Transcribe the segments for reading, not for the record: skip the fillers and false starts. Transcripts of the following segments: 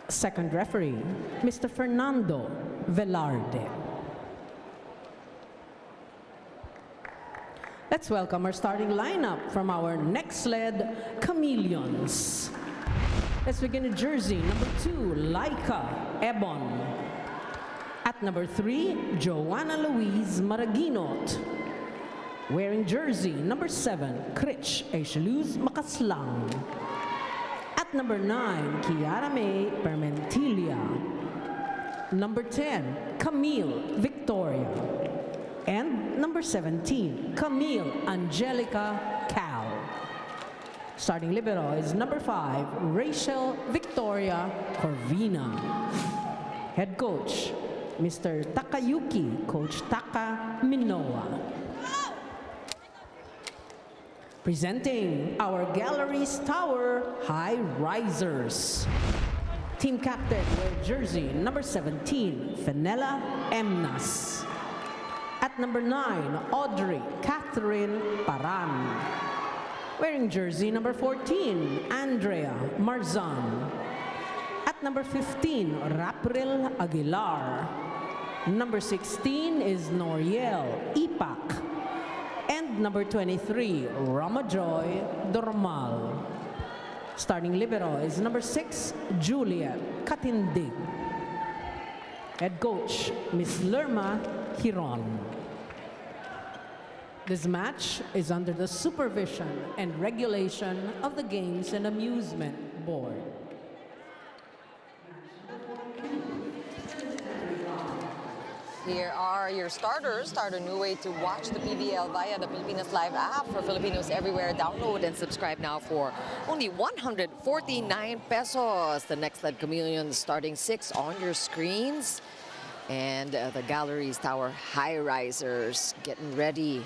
Second referee, Mr. Fernando Velarde. Let's welcome our starting lineup from our Nxled Chameleons. Let's begin in jersey number 2, Laika Ebon. At number 3, Joanna Louise Maraginot. Wearing jersey number 7, Critch Aishaluz Makaslang. At number 9, Kiara May Permentilia. Number 10, Camille Victoria. And number 17, Camille Angelica Cal. Starting libero is number 5, Rachel Victoria Corvina. Head coach, Mr. Takayuki, Coach Taka Minoa. Presenting our Galeries Highrisers. Team captain with jersey number 17, Fenella Emnas. At number 9, Audrey Catherine Paran. Wearing jersey number 14, Andrea Marzan. At number 15, Rapril Aguilar. Number 16 is Noriel Ipak. And number 23, Ramajoy Dormal. Starting libero is number 6, Juliet Katindig. Head coach, Ms. Lerma Hiron. This match is under the supervision and regulation of the Games and Amusement Board. Here are your starters. Start a new way to watch the PVL via the Pilipinas Live app for Filipinos everywhere. Download and subscribe now for only 149 pesos. The Nxled Chameleons starting 6 on your screens. And the Galeries Highrisers getting ready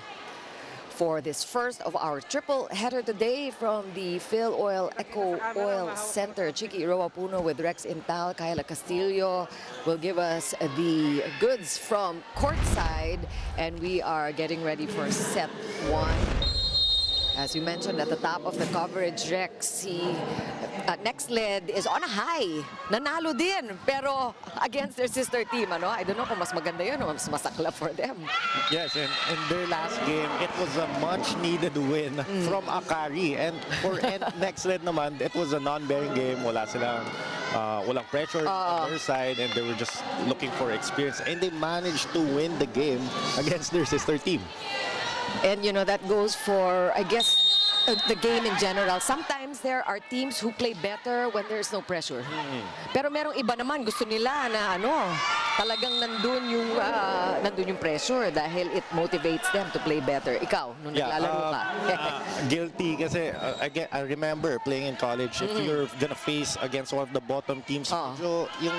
for this first of our triple header today from the Phil Oil Eco Oil Center. Chiki Puno with Rex Intal, Kayla Castillo will give us the goods from courtside, and we are getting ready for set 1. As you mentioned at the top of the coverage, Rex, Nxled is on a high. Nanalo din, pero against their sister team, ano? I don't know kung mas maganda yun o mas masakla for them. Yes, and in their last game, it was a much-needed win from Akari. And for Nxled naman, it was a non-bearing game. Wala silang, walang pressure on their side, and they were just looking for experience. And they managed to win the game against their sister team. And you know, that goes for, I guess, the game in general. Sometimes there are teams who play better when there's no pressure. Pero merong iba naman gusto nila na ano, talagang nandun yung pressure dahil it motivates them to play better. Ikaw, nung naglalaro ka. Guilty kasi again, I remember playing in college. If you're gonna face against one of the bottom teams, medyo yung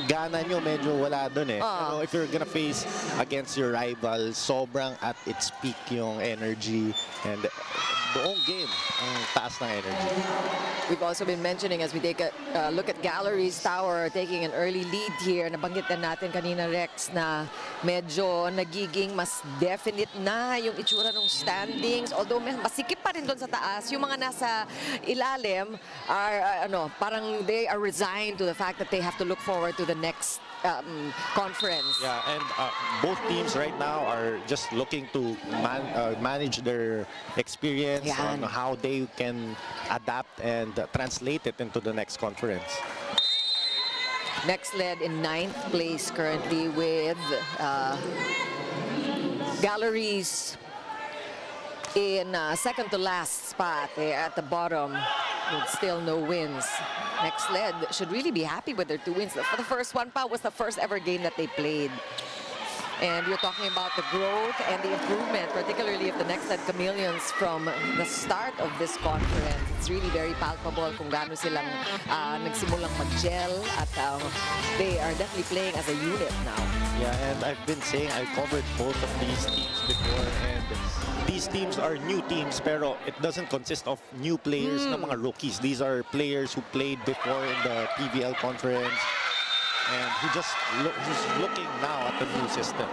gana nyo medyo wala dun eh. Pero if you're gonna face against your rival, sobrang at its peak yung energy, and buong game ang taas ng energy. We've also been mentioning as we take a look at Galeries Tower taking an early lead here. Nabanggit na natin kanina, Rex, na medyo nagiging mas definite na yung itsura ng standings. Although masikip pa rin doon sa taas, yung mga nasa ilalim are parang they are resigned to the fact that they have to look forward to the next conference. Yeah, and both teams right now are just looking to manage their experience on how they can adapt and translate it into the next conference. Nxled in 9th place currently with Galeries in second to last spot. They're at the bottom with still no wins. Nxled should really be happy with their 2 wins. For the first one, was the first ever game that they played. And you're talking about the growth and the improvement, particularly of the Nxled Chameleons from the start of this conference. It's really very palpable kung gaano silang nagsimulang mag-gel at they are definitely playing as a unit now. Yeah, and I've been saying I covered both of these teams before, and these teams are new teams, pero it doesn't consist of new players na mga rookies. These are players who played before in the PVL conference, and who's looking now at the new system.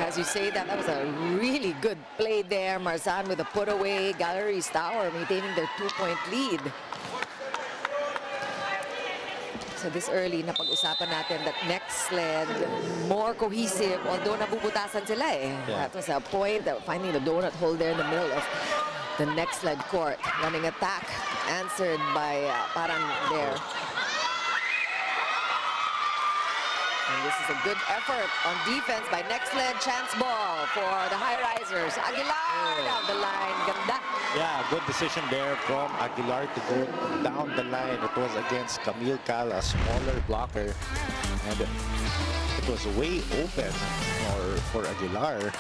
As you say, that was a really good play there. Marzan with a put away. Galeries Tower maintaining their 2-point lead. So this early na pag-usapan natin that Nxled more cohesive, although nabubutasan sila eh. Yeah. That was a point, finding the donut hole there in the middle of the Nxled court. Running attack, answered by parang there. And this is a good effort on defense by Nxled. Chance ball for the Highrisers. Aguilar down the line. Ganda. Yeah, good decision there from Aguilar to go down the line. It was against Camille Cal, a smaller blocker. And it was way open for Aguilar.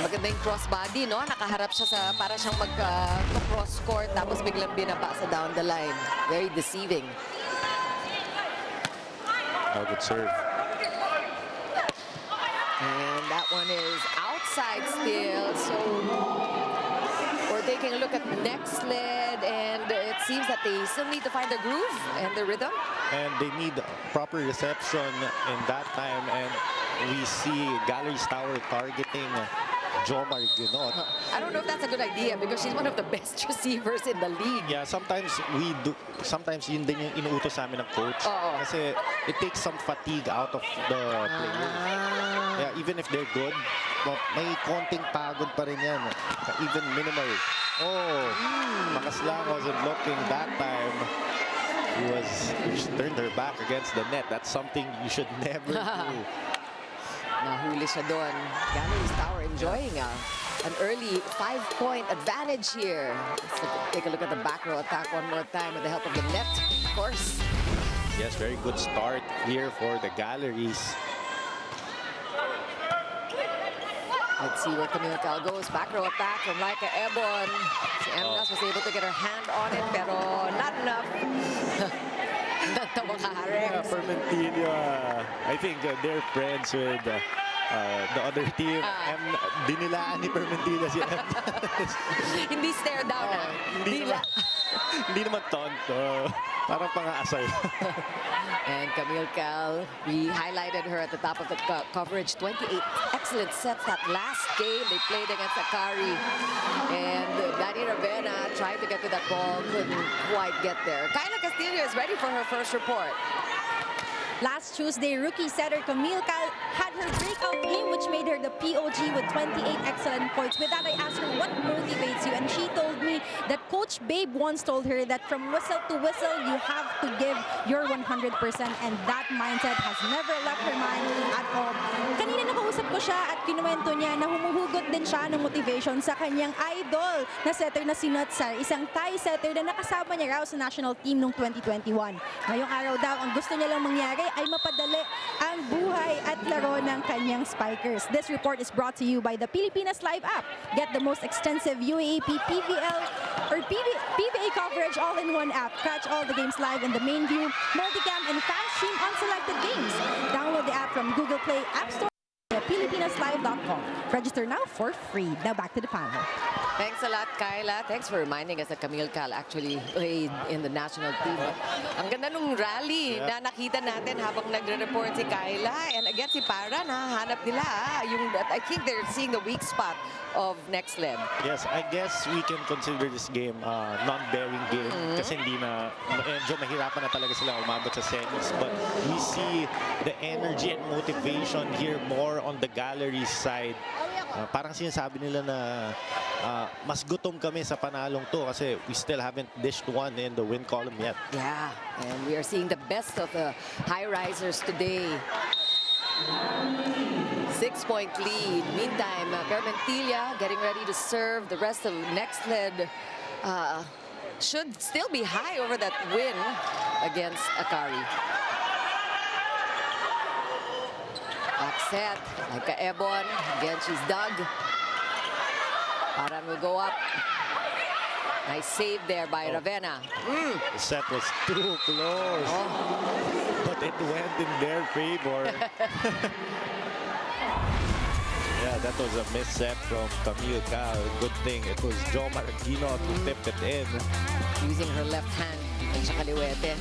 Maganda yung crossbody, no? Nakaharap siya sa para siyang mag-cross court tapos biglang binaba sa down the line. Very deceiving. A good serve. And that one is outside still. So we're taking a look at Nxled, and it seems that they still need to find the groove and the rhythm. And they need proper reception in that time. And we see Galeries Tower targeting Jomar Ginot. I don't know if that's a good idea because she's one of the best receivers in the league. Yeah, sometimes we do. Sometimes yun din yung inuutos sa amin ng coach. Kasi it takes some fatigue out of the player. Yeah, even if they're good, but may konting pagod pa rin yan. Even minimal. Makaslang wasn't looking that time. She turned her back against the net. That's something you should never do. Nahuli siya doon. Galeries Tower enjoying an early 5-point advantage here. Let's take a look at the back row attack one more time with the help of the net, of course. Yes, very good start here for the Galleries. Let's see where Camille Cal goes. Back row attack from Laika Ebon. Si Emnas was able to get her hand on it, pero not enough. Yeah, Permentino, I think they're friends with the other team. Dinilaan ni Permentino si Emnas. Hindi stare down Hindi naman tonto. Parang pang-aasar. And Camille Cal, we highlighted her at the top of the coverage. 28 excellent sets that last game they played against Akari. And Dani Ravena tried to get to that ball, couldn't quite get there. Kyla Castillo is ready for her first report. Last Tuesday, rookie setter Camille Cal had her breakout game, which made her the POG with 28 excellent points. With that, I asked her what motivates you, and she told me that Coach Babe once told her that from whistle to whistle, you have to give your 100%, and that mindset has never left her mind at all. Kanina nakausap ko siya at kinuwento niya na humuhugot din siya ng motivation sa kanyang idol na setter na si Nutsar, isang Thai setter na nakasama niya raw sa national team noong 2021. Ngayong araw daw, ang gusto niya lang mangyari ay mapadali ang buhay at laro ng kanyang spikers. This report is brought to you by the Pilipinas Live app. Get the most extensive UAAP, PVL, or PVA coverage all in one app. Catch all the games live in the main view, multicam, and fan stream on selected games. Download the app from Google Play, App Store, at PilipinasLive.com. Register now for free. Now back to the panel. Thanks a lot, Kyla. Thanks for reminding us that Camille Cal actually played in the national team. Ang ganda nung rally na nakita natin habang nagre-report si Kyla. And again, si Para, nahanap nila. I think they're seeing the weak spot of Nxled. Yes, I guess we can consider this game non-bearing game kasi medyo mahirapan na talaga sila umabot sa semis. But we see the energy and motivation here more on the Galleries side. Parang sinasabi nila na mas gutom kami sa panalong to kasi we still haven't dished one in the win column yet. Yeah, and we are seeing the best of the Highrisers today. 6-point lead. Meantime, Permentilla getting ready to serve. The rest of Nxled should still be high over that win against Akari. Back set, like Ebon. Again, she's dug. Paran will go up. Nice save there by Ravena. The set was too close. But it went in their favor. Yeah, that was a misset from Camille Cal. Good thing it was Jomar Ginot who tipped it in. Using her left hand sa kaliwete.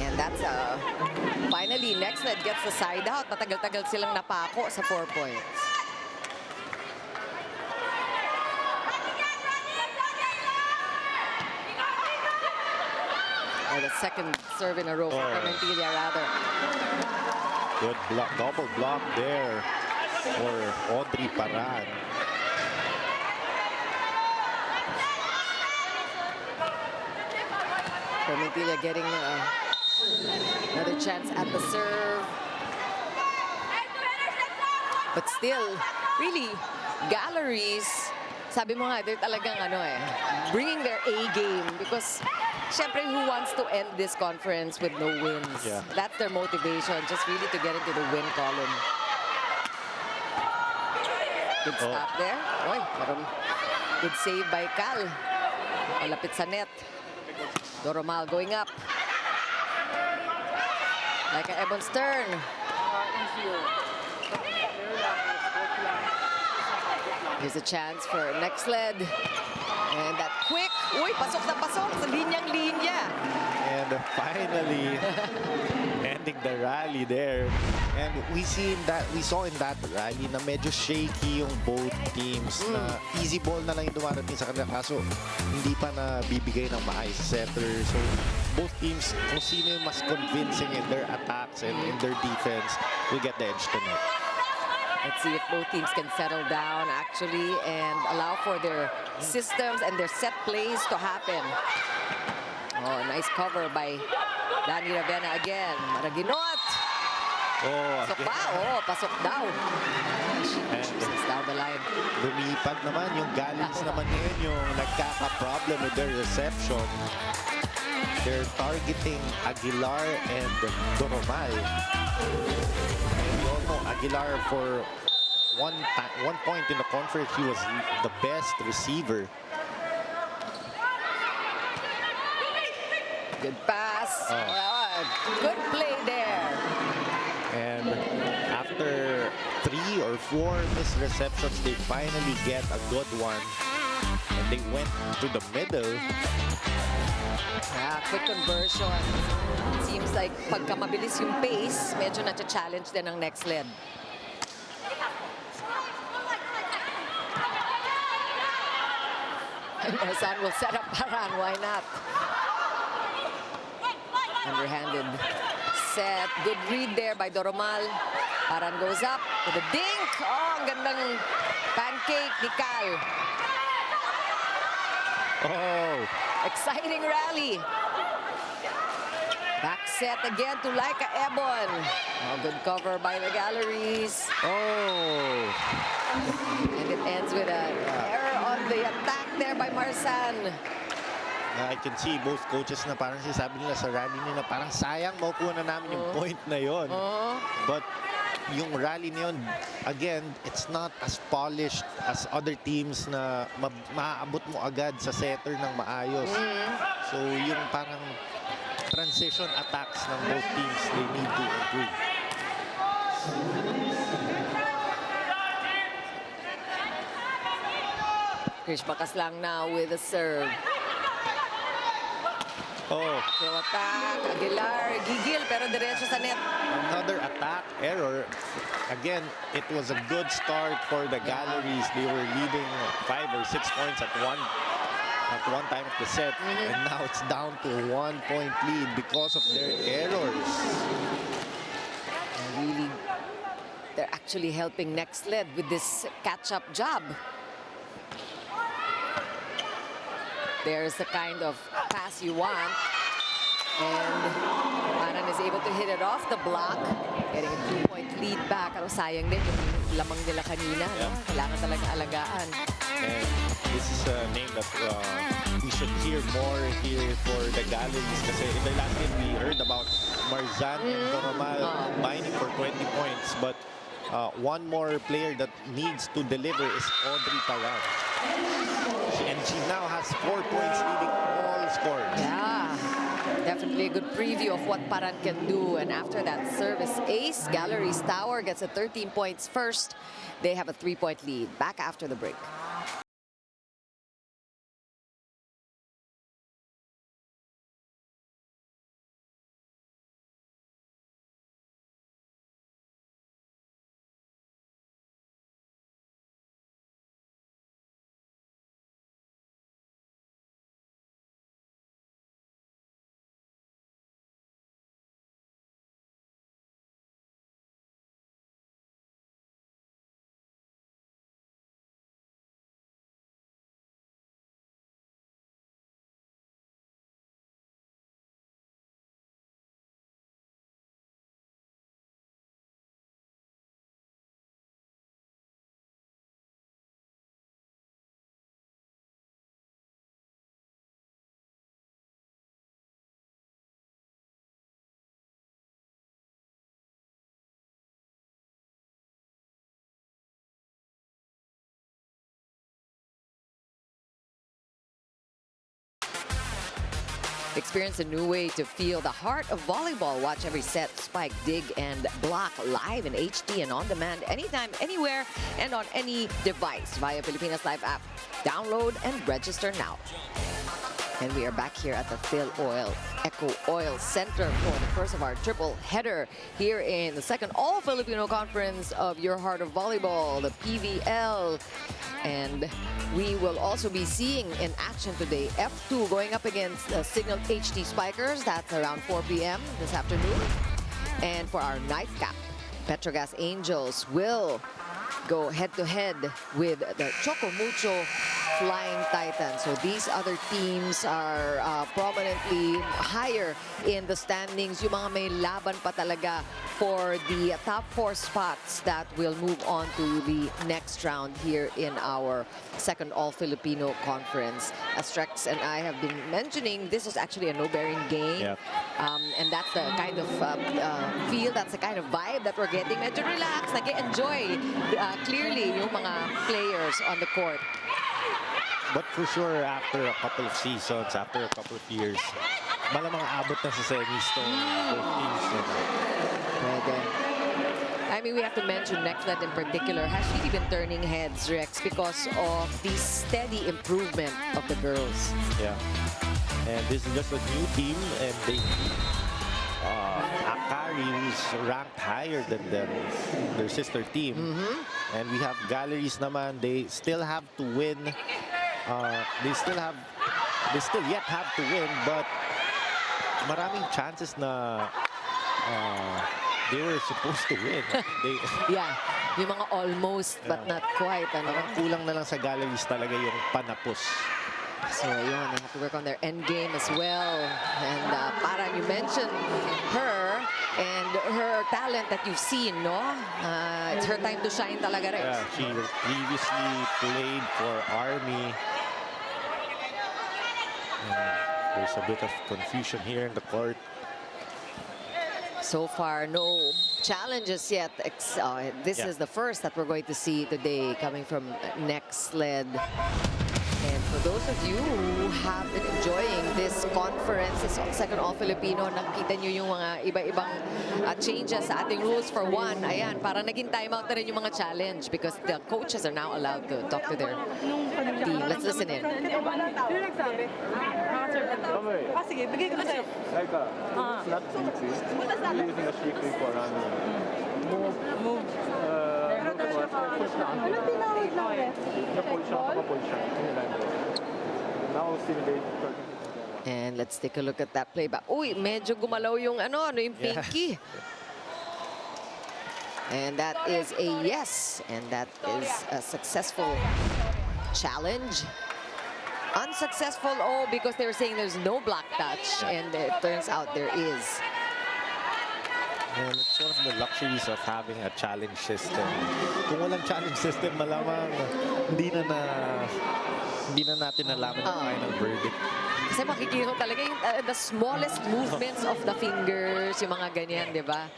And that's finally, Nxled gets the side out. Matagal-tagal silang napako sa 4 points. second serve in a row for Preliminaries, rather. Good block, double block there for Audrey Paran. Preliminaries getting another chance at the serve. But still, really, Galeries, sabi mo nga, they're talagang bringing their A game because syempre, who wants to end this conference with no wins? Yeah. That's their motivation, just really to get into the win column. Good stop there. Oy, parang good save by Cal. Malapit sa net. Doromal going up. Like a Ebon Stern. Here's a chance for Nxled. And that quick, pasok na pasok sa linyang-linya. And finally, ending the rally there. And we saw in that rally na medyo shaky yung both teams. Na easy ball na lang yung dumarating sa kanila. Kaso hindi pa na bibigay ng maayos sa setter. So both teams, kung sino yung mas convincing in their attacks and in their defense, will get the edge tonight. Let's see if both teams can settle down actually and allow for their systems and their set plays to happen. Oh, nice cover by Danny Ravena again. Maraginot. Pasok ba? Oh, pasok daw. She chooses down the line. Lumipat naman yung Galeries naman ngayon yung nagkaka-problem with their reception. They're targeting Aguilar and Doromal. Aguilar, for one point in the conference, he was the best receiver. Good pass. Good play there. And after 3 or 4 missed receptions, they finally get a good one. And they went to the middle. Quick conversion. Seems like pagka mabilis yung pace, medyo na-challenge din ang Nxled. Marsan will set up Paran, why not? Underhanded set. Good read there by Doromal. Paran goes up with a dink. Oh, ang gandang pancake ni Cal. Oh! Exciting rally. Back set again to Laika Ebon. Oh, good cover by the Galeries. Oh! And it ends with an error on the attack there by Marsan. I can see both coaches na parang sinasabi nila sa rally nila, parang sayang makukuha na namin yung point na yon. But yung rally na yun, again, it's not as polished as other teams na maaabot mo agad sa setter ng maayos. So yung parang transition attacks ng both teams, they need to improve. Krish Bacaslang now with a serve. Oh, So attack, Aguilar, gigil pero diretso sa net. another attack error. Again, it was a good start for the Galeries. They were leading 5 or 6 points at one time of the set, and now it's down to a 1-point lead because of their errors. Really, they're actually helping Nxled with this catch-up job. There's the kind of pass you want. And Paran is able to hit it off the block. Getting a 2-point lead back. Pero sayang din yung lamang nila kanina. No? Kailangan talaga alagaan. And this is a name that we should hear more here for the Galeries. Kasi in the last game, we heard about Marzan and Doromal combining for 20 points. But one more player that needs to deliver is Audrey Paran. And she now has 4 points leading all scores. Yeah, definitely a good preview of what Paran can do. And after that service ace, Galeries Tower gets a 13 points first. They have a 3-point lead. Back after the break. Experience a new way to feel the heart of volleyball. Watch every set, spike, dig, and block live in HD and on demand anytime, anywhere, and on any device via Pilipinas Live app. Download and register now. And we are back here at the Phil Oil Eco Oil Center for the first of our triple header here in the second All-Filipino conference of Your Heart of Volleyball, the PVL. And we will also be seeing in action today F2 going up against Signal HD Spikers. That's around 4 p.m. this afternoon. And for our nightcap, Petrogas Angels will go head-to-head with the Choco Mucho Flying Titans. So these other teams are prominently higher in the standings. Yung mga may laban pa talaga for the top 4 spots that will move on to the next round here in our second All-Filipino conference. As Trex and I have been mentioning, this was actually a no-bearing game. Yep. And that's the kind of feel, that's the kind of vibe that we're getting. Medyo relax, nag-enjoy clearly yung mga players on the court. But for sure, after a couple of seasons, after a couple of years, malamang abot na sa semis to both teams. Pwede. I mean, we have to mention Nxled in particular has really been turning heads, Rex, because of the steady improvement of the girls. Yeah. And this is just a new team, and they Akari, who's ranked higher than them, their sister team. And we have Galeries naman. They still have to win. They still yet have to win, but maraming chances na they were supposed to win. Yeah, yung mga almost but not quite. Parang kulang na lang sa Galeries talaga yung panapos. So yun, they have to work on their end game as well. And parang you mentioned her and her talent that you've seen, no? It's her time to shine talaga, Rex. Yeah, she previously played for Army. There's a bit of confusion here in the court. So far, no challenges yet. This is the first that we're going to see today coming from Nxled. And for those of you who have been enjoying this conference, this second All-Filipino, nakita nyo yung mga iba-ibang changes sa ating rules. For one, ayan, para naging timeout na rin yung mga challenge because the coaches are now allowed to talk to their team. Let's listen in. Sige, bigay ko na sa'yo. Like, it's not easy. We're using a strictly for running. Move. Push na. Ano tinawag na ulit? Na-pull siya, naka-pull siya. Now, simulate. And let's take a look at that playback. Uy, medyo gumalaw yung yung pinky. And that is a yes. And that is a successful challenge. Unsuccessful, because they were saying there's no block touch. And it turns out there is. And it's one of the luxuries of having a challenge system. Kung walang challenge system, malamang hindi na natin nalaman ang final verdict. Kasi makikita mo talaga yung the smallest movements of the fingers, yung mga ganyan, di ba?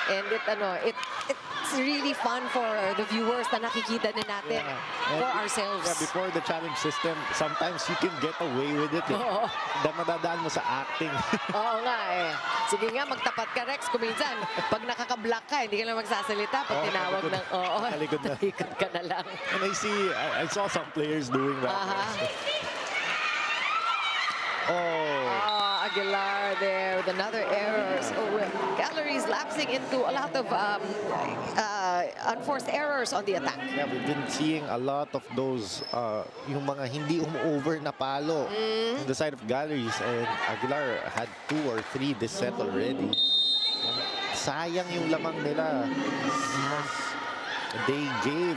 And it's really fun for the viewers na nakikita din natin for ourselves. Yeah, before the challenge system, sometimes you can get away with it. Madadaan mo sa acting. Oo nga eh. Sige nga, magtapat ka, Rex. Kuminsan, pag nakaka-block ka, hindi ka lang magsasalita. Pag tinawag ng, talikod ka na lang. And I saw some players doing that. Aguilar there with another error. So Galeries lapsing into a lot of unforced errors on the attack. Yeah, we've been seeing a lot of those yung mga hindi over na palo on the side of Galeries, and Aguilar had 2 or 3 this set already. Sayang yung lamang nila. They gave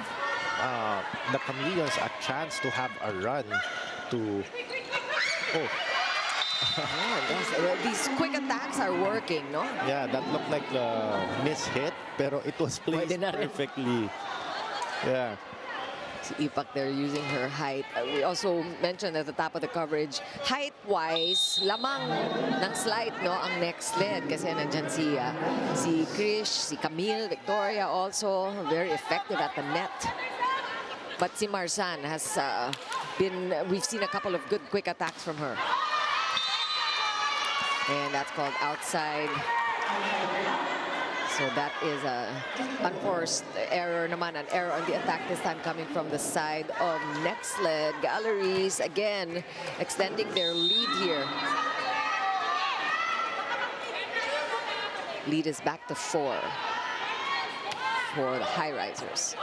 the Chameleons a chance to have a run to these quick attacks are working, no? Yeah, that looked like a miss-hit, pero it was placed perfectly. Yeah. Si Ipak there using her height. We also mentioned at the top of the coverage, height-wise, lamang ng slight, no, ang Nxled. Kasi nandyan si Krish, si Camille, Victoria also very effective at the net. But si Marsan has we've seen a couple of good quick attacks from her. And that's called outside. So that is a unforced error naman, an error on the attack this time coming from the side of Nxled. Galleries again extending their lead here. Lead is back to 4 for the Highrisers.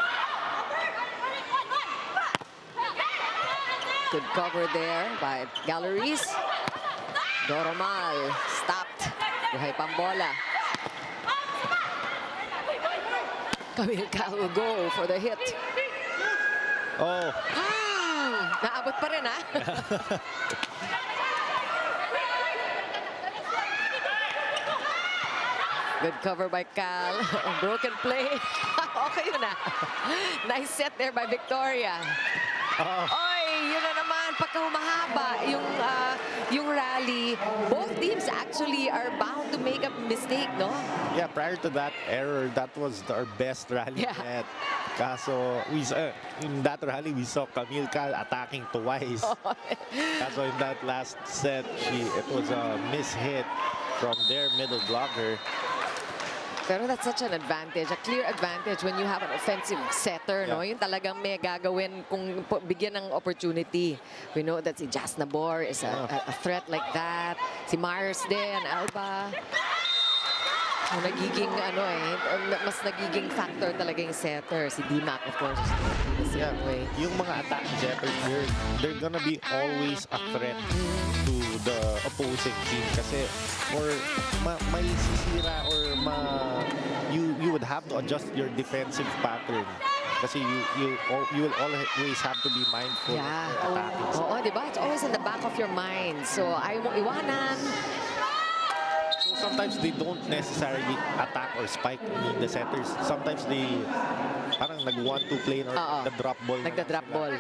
Good cover there by Galleries. Doromal stopped. Buhay pambola. Camille will go for the hit. Oh, Naabot pa rin, ha? Good cover by Cal. Broken play. Okay yun, ha? Nice set there by Victoria. Oy, yun na naman. Pagka humahaba yung rally, both teams actually are bound to make a mistake, no? yeah, prior to that error, that was our best rally Yeah. yet. Kaso, in that rally, we saw Camille Cal attacking twice. Kaso in that last set, it was a miss-hit from their middle blocker. Pero that's such an advantage, a clear advantage when you have an offensive setter, no? Yeah. Yung talagang may gagawin kung bigyan ng opportunity. We know that si Jas Nabor is a threat like that. Si Mars din, Alba. So nagiging mas nagiging factor talaga yung setter. Si Dimac, of course, is the same way. Yung mga attack setters, they're gonna be always a threat to the opposing team. Kasi may sisira or you would have to adjust your defensive pattern. Kasi you will always have to be mindful of your attacking. Oo, di ba? It's always in the back of your mind. So ayaw mo iwanan. So sometimes they don't necessarily attack or spike the setters. Sometimes they parang nag-1-2 play or the drop ball. Nagda-drop ball.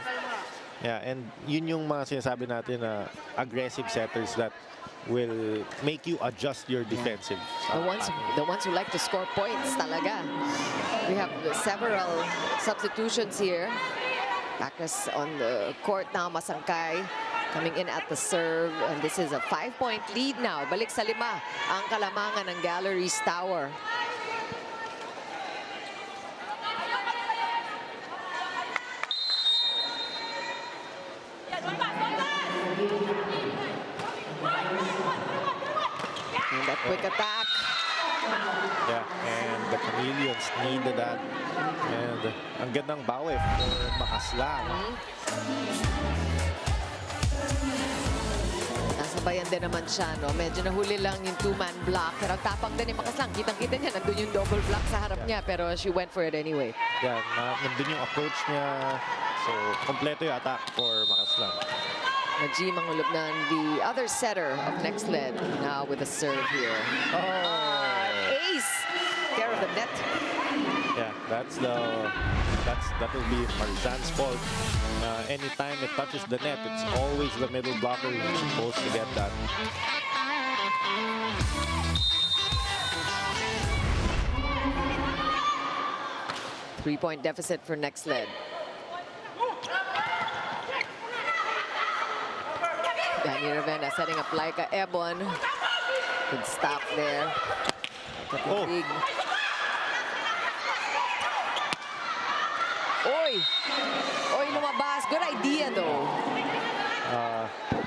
Yeah, and yun yung mga sinasabi natin na aggressive setters that will make you adjust your defensive. The ones who like to score points talaga. We have several substitutions here. Backus on the court now, Masangkay coming in at the serve. And this is a 5-point lead now. Balik sa 5 ang kalamangan ng Galleries Tower. And that quick attack. Yeah, and the Chameleons needed that. And ang gandang bawi for Makaslang. Nasabayan din naman siya, no? Medyo nahuli lang yung 2-man block. Pero ang tapang din ni Makaslang. Kitang-kita niya, nandun yung double block sa harap niya. Pero she went for it anyway. Yeah, nandun yung approach niya. So, kompleto yung attack for Makaslang. Najee Mangulubnan, the other setter of Nxled, now with a serve here. Ace! Care of the net. Yeah, that will be Marzan's fault. Anytime it touches the net, it's always the middle blocker who's supposed to get that. Three-point deficit for Nxled. Danny Ravenna setting up like a Ebon. Good stop there. Big. Oy! Oy, lumabas. Good idea, though.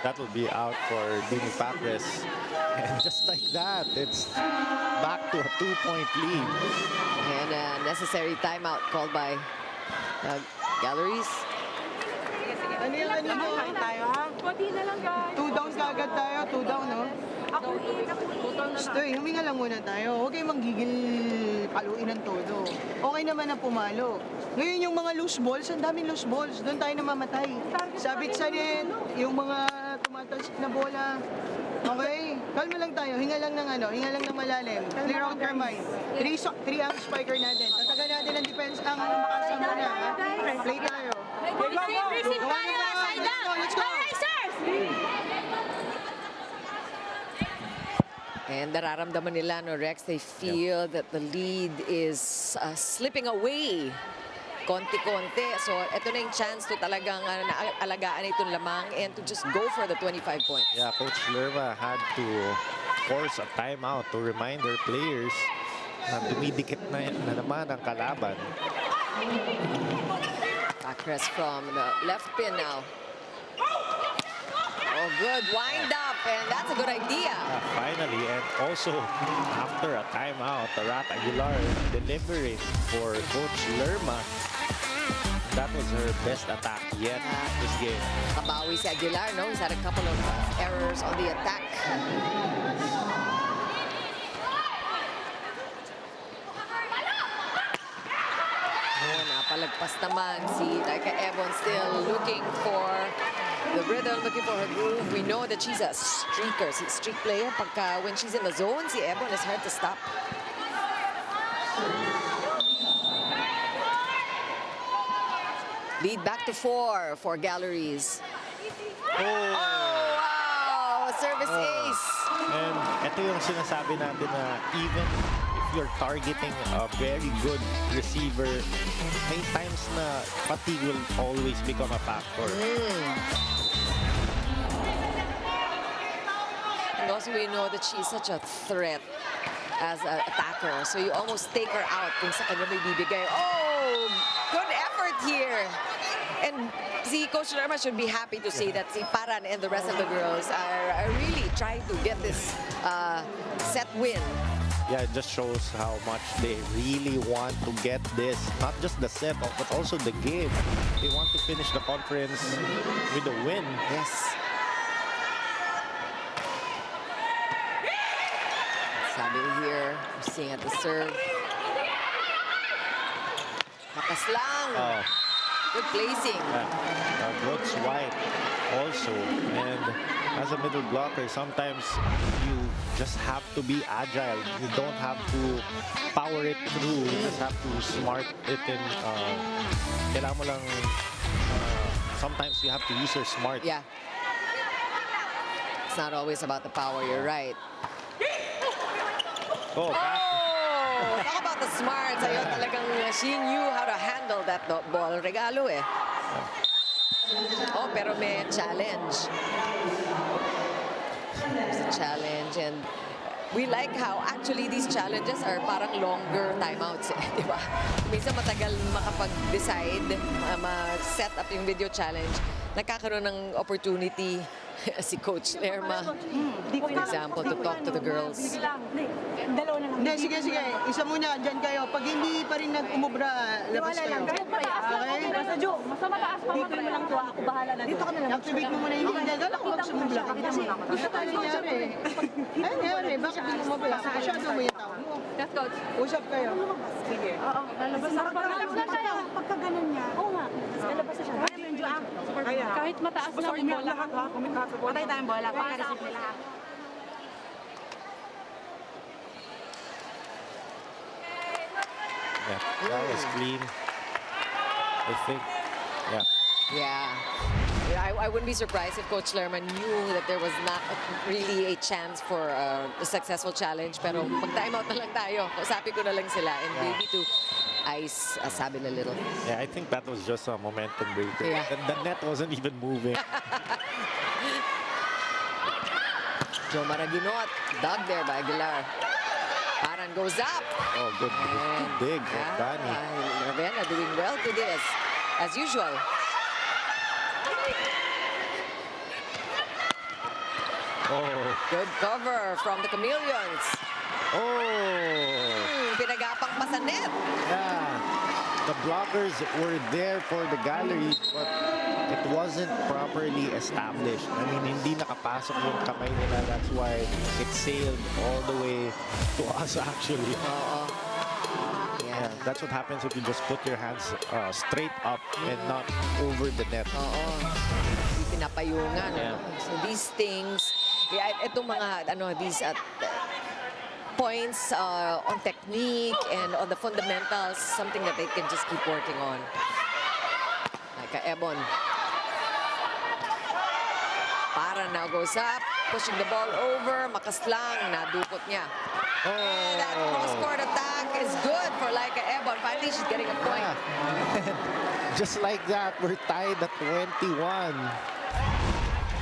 That will be out for Dini Papres. And just like that, it's back to a 2-point lead. And a necessary timeout called by Galleries. Tayo, ha? Konti na lang, guys. 2 down kagad tayo. 2 down, no? Ako in. Huminga lang muna tayo. Huwag kayong manggigil paluin ng todo. Okay naman na pumalo. Ngayon yung mga loose balls, ang daming loose balls. Doon tayo namamatay. Sabit sa net, yung mga tumatalsik na bola. Okay? Kalma lang tayo. Hinga lang ng malalim. Clear out your mind. 3 ang spiker natin. Tatagan natin ang defense ang makasama na. Play tayo. Let's go! And nararamdaman nila, no, Rex, they feel that the lead is slipping away. Konti-konti. So, ito na yung chance to talagang alagaan itong lamang and to just go for the 25 points. Yeah, Coach Lerma had to force a timeout to remind their players na dumidikit na naman ang kalaban. Back press from the left pin now. Oh, good wind up, and that's a good idea. Finally, and also after a timeout, Rat Aguilar delivering for Coach Lerma. That was her best attack yet this game. Kabawi si Aguilar, no? He's had a couple of errors on the attack. Oh, napalagpas naman si Laika Ebon, still looking for the rhythm, looking for her groove. We know that she's a streaker, she's a streak player. Pagka when she's in the zone, si Ebon is hard to stop. Lead back to 4 for Galleries. Oh, wow! Service ace. And ito yung sinasabi natin na even if you're targeting a very good receiver, may times na fatigue will always become a factor. And also we know that she's such a threat as an attacker. So you almost take her out kung sa kanya may bibigay. Oh, good effort here. And si Coach Lerma should be happy to say that si Paran and the rest of the girls are really trying to get this set win. Yeah, it just shows how much they really want to get this. Not just the set, but also the game. They want to finish the conference with a win. Yes. Sabi here, we're seeing at the serve. Lakas lang. Oh. Good placing. Good swipe also. And as a middle blocker, sometimes you just have to be agile. You don't have to power it through. You just have to smart it in. Kailangan mo lang, sometimes you have to use your smart. Yeah. It's not always about the power, you're right. Oh, back. Oh, talk about the smarts. Ayun, talagang she knew how to handle that ball. Regalo eh. Oh, pero may challenge. There's a challenge, and we like how actually these challenges are parang longer timeouts eh, di ba? Minsan matagal makapag-decide, mag-set up yung video challenge. Nagkakaroon ng opportunity si Coach Lerma, for example, to talk to the girls. Hindi, sige. Isa muna, dyan kayo. Pag hindi pa rin nag-umubra, labas kayo. Okay? Basta mataas pa mo lang to. Ako bahala na Dito kami lang. Activate mo muna yung hindi. Gala ko mag-sumubla. Gusto tayo nangyari. Ay, nangyari. Bakit hindi umubra? Masyado mo yung tao mo. Yes, coach. Usap kayo. Sige. Oo, lalabas na tayo. Pagka ganun niya. Oo nga. Lalabas na siya. Kahit mataas na yung bola. Patay tayong bola. Pagka-receive nila. Yeah, that was clean. I think. Yeah. Yeah. I wouldn't be surprised if Coach Lerma knew that there was not really a chance for a successful challenge. Pero mag-timeout na lang tayo. Kausapin ko na lang sila and maybe to ice sabi a little. Yeah, I think that was just a momentum breaker. Yeah. The net wasn't even moving. Joe Maraginot, dug there by Aguilar. Paran goes up. Oh, good. And, Big for Danny. Ravenna doing well to this, as usual. Oh. Good cover from the Chameleons. Oh. Pinagapang pa sa net. Yeah. The blockers were there for the galleries, but it wasn't properly established. I mean, hindi nakapasok yung kamay nila. That's why it sailed all the way to us, actually. Yeah, that's what happens if you just put your hands straight up and not over the net. Hindi pinapayungan. Yeah. So these things, itong mga, these points on technique and on the fundamentals, something that they can just keep working on. Like Ebon. Para now goes up, pushing the ball over, makaslang, nadukot niya. Oh. That cross-court attack is good for Laika Ebon. Finally, she's getting a point. Yeah. Just like that, we're tied at 21.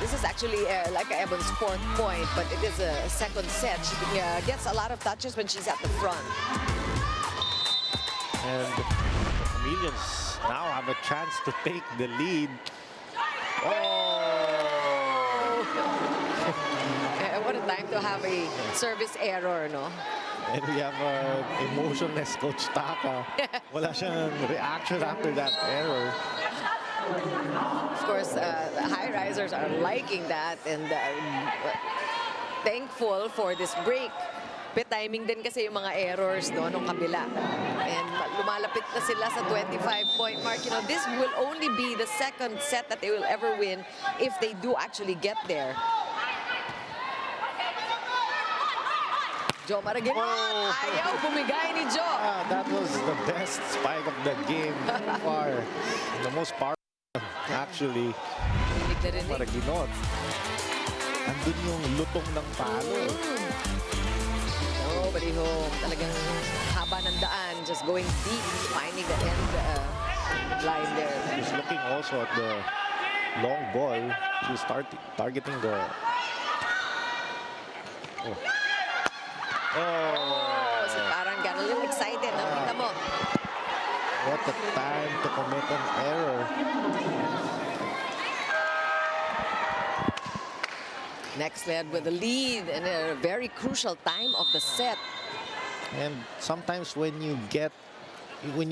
this is actually like Evan's fourth point, but it is a second set. She gets a lot of touches when she's at the front. And the Chameleons now have a chance to take the lead. Oh! What a time to have a service error, no? And we have emotionless Coach Taka. Wala siyang reaction after that error. Of course, the Highrisers are liking that and thankful for this break. Timing din kasi yung mga errors no, nung kabila. And lumalapit na sila sa 25-point mark. You know, this will only be the second set that they will ever win if they do actually get there. Jo Maraguinot, ayaw bumigay ni Jo. That was the best spike of the game so far. The most powerful, actually. Maraguinot. Andun yung lutong ng palo. Nobody home. Talagang haba ng daan. Just going deep, finding the end line there. She's looking also at the long ball. She's targeting the... Oh, so parang got a little excited. Nakita mo. What a time to commit an error. Nxled with the lead and a very crucial time of the set. And sometimes when you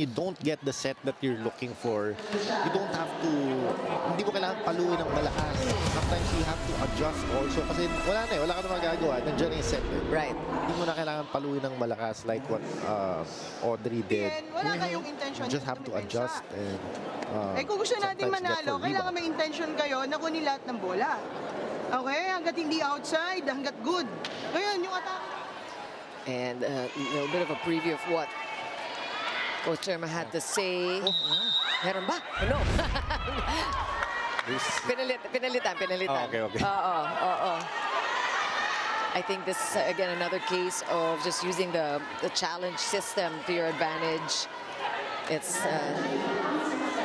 don't get the set that you're looking for, you don't have to, hindi mo kailangan paluin ng malakas. Sometimes you have to adjust also. Kasi wala ka na magagawa. Nandiyan na yung set. Right. Hindi mo na kailangan paluin ng malakas like what Audrey did. Wala kayong intention. You just have to adjust. And, kung gusto natin manalo, kailangan may intention kayo na kunin lahat ng bola. Okay? Hanggat hindi outside, hanggat good. Ngayon, yung attack. And a little bit of a preview of what Coach Sherma had to say. Meron ba? No. Pinalitan. Okay. I think this is, again, another case of just using the challenge system to your advantage. It's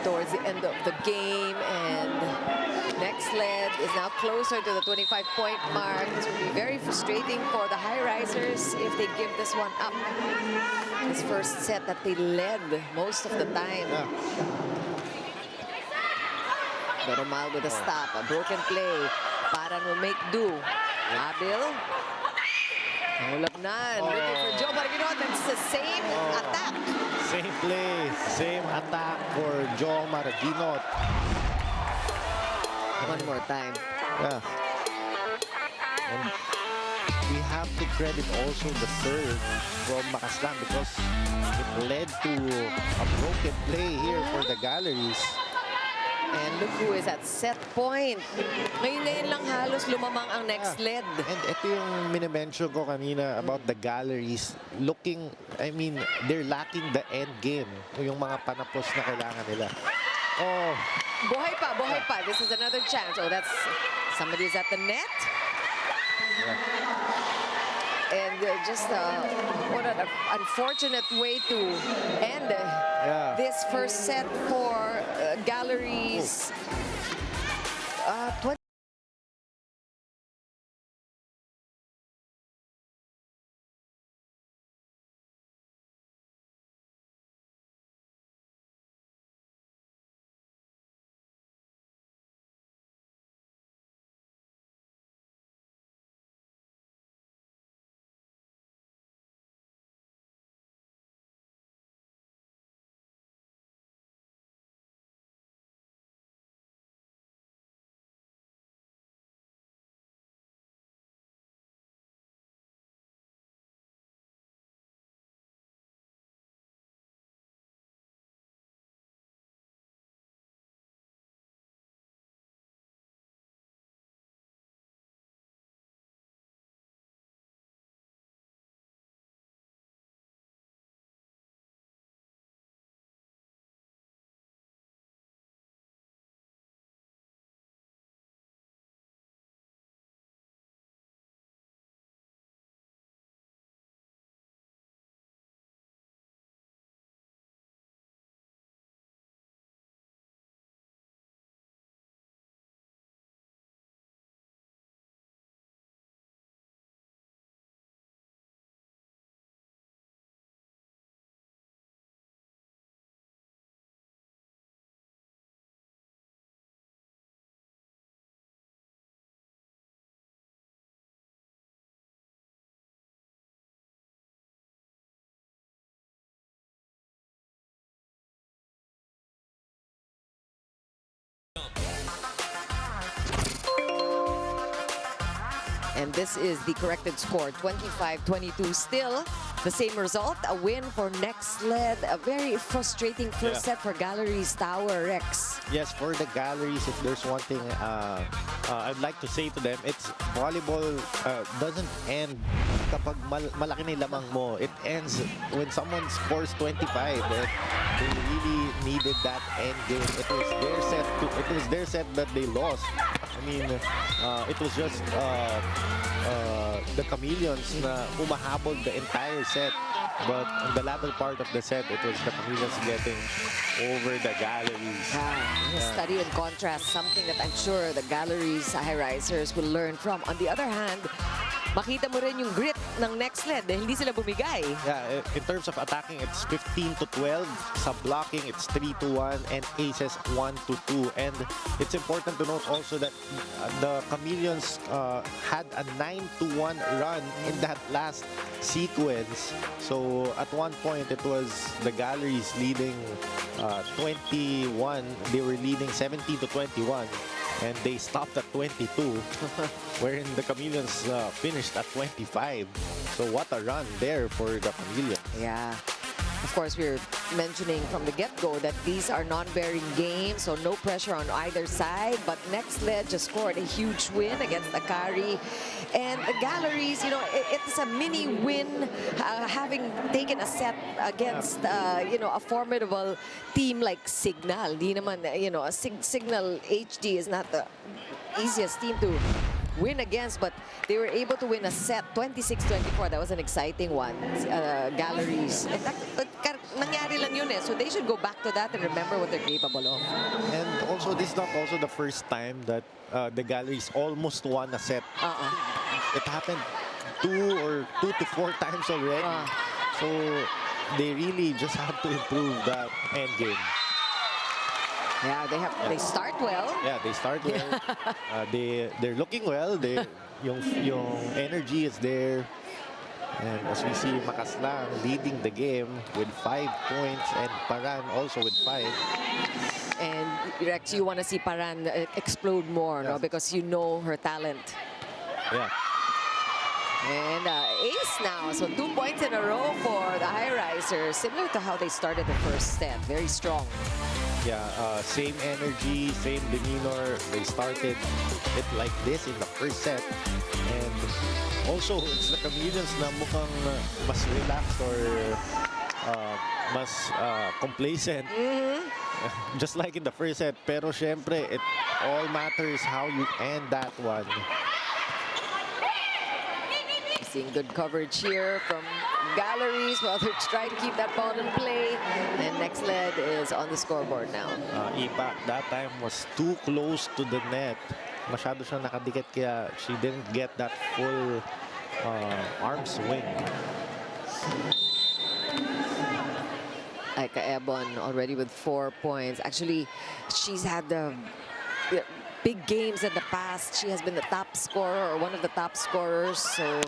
towards the end of the game, and Nxled is now closer to the 25-point mark. This will be very frustrating for the Highrisers if they give this one up. This first set that they led most of the time. Normal with a stop, a broken play. Paran will make do. Abil. Hulabnan. Looking for Jo Maraguinot. It's the same attack. Same play, same attack for Jo Maraguinot. One more time. Yeah. And we have to credit also the serve from Makaslan because it led to a broken play here for the Galleries. And look who is at set point. Ngayon lang halos lumamang ang Nxled. And ito yung minimension ko kanina about the Galleries. Looking, I mean, they're lacking the end game. Yung mga panapos na kailangan nila. Oh. Buhay pa. This is another chance. Oh, that's somebody's at the net. And just what an unfortunate way to end this first set for Galleries. And this is the corrected score, 25-22. Still, the same result, a win for Nxled. A very frustrating first set for Galeries Tower, Rex. Yes, for the Galleries, if there's one thing I'd like to say to them, it's volleyball doesn't end kapag malaki na yung lamang mo. It ends when someone scores 25. And they really needed that end game. It was their set that they lost. I mean, it was just the Chameleons na humahabol the entire set. But in the latter part of the set, it was the Chameleons getting over the Galleries. Study and contrast, something that I'm sure the Galeries Highrisers will learn from. On the other hand, makita mo rin yung grit ng Nxled dahil hindi sila bumigay. Yeah, in terms of attacking, it's 15-12. Sa blocking, it's 3-1 and aces 1-2. And it's important to note also that the Chameleons had a 9-1 run in that last sequence. So at one point, it was the Galleries leading 21. They were leading 17-21. And they stopped at 22, wherein the Chameleons finished at 25. So what a run there for the Chameleons. Yeah. Of course, we're mentioning from the get-go that these are non-bearing games, so no pressure on either side. But Nxled just scored a huge win against Akari. And the Galleries, you know, it's a mini win, having taken a set against, you know, a formidable team like Signal. Di naman, you know, Signal HD is not the easiest team to win against, but they were able to win a set 26-24. That was an exciting one. Galleries. And nangyari lang yun eh. So they should go back to that and remember what they're capable of. And also, this is not also the first time that the Galleries almost won a set. It happened 2 to 4 times already. So they really just have to improve that end game. Yeah, they start well. Yeah, they start well. They're looking well. Yung energy is there. And as we see, Makaslang leading the game with 5 points and Paran also with 5. And Rex, you want to see Paran explode more, no? Because you know her talent. Yeah. And ace now, so 2 points in a row for the Highrisers, similar to how they started the first set, very strong. Yeah, same energy, same demeanor. They started it like this in the first set. And also, it's the Chameleons na mukhang mas relaxed or mas complacent. Just like in the first set. Pero syempre, it all matters how you end that one. Seeing good coverage here from Galleries while they're trying to keep that ball in play. And Nxled is on the scoreboard now. Impact that time was too close to the net. Masyado siya nakadikit kaya she didn't get that full arm swing. Aika Ebon already with 4 points. Actually, she's had the big games in the past. She has been the top scorer or one of the top scorers. So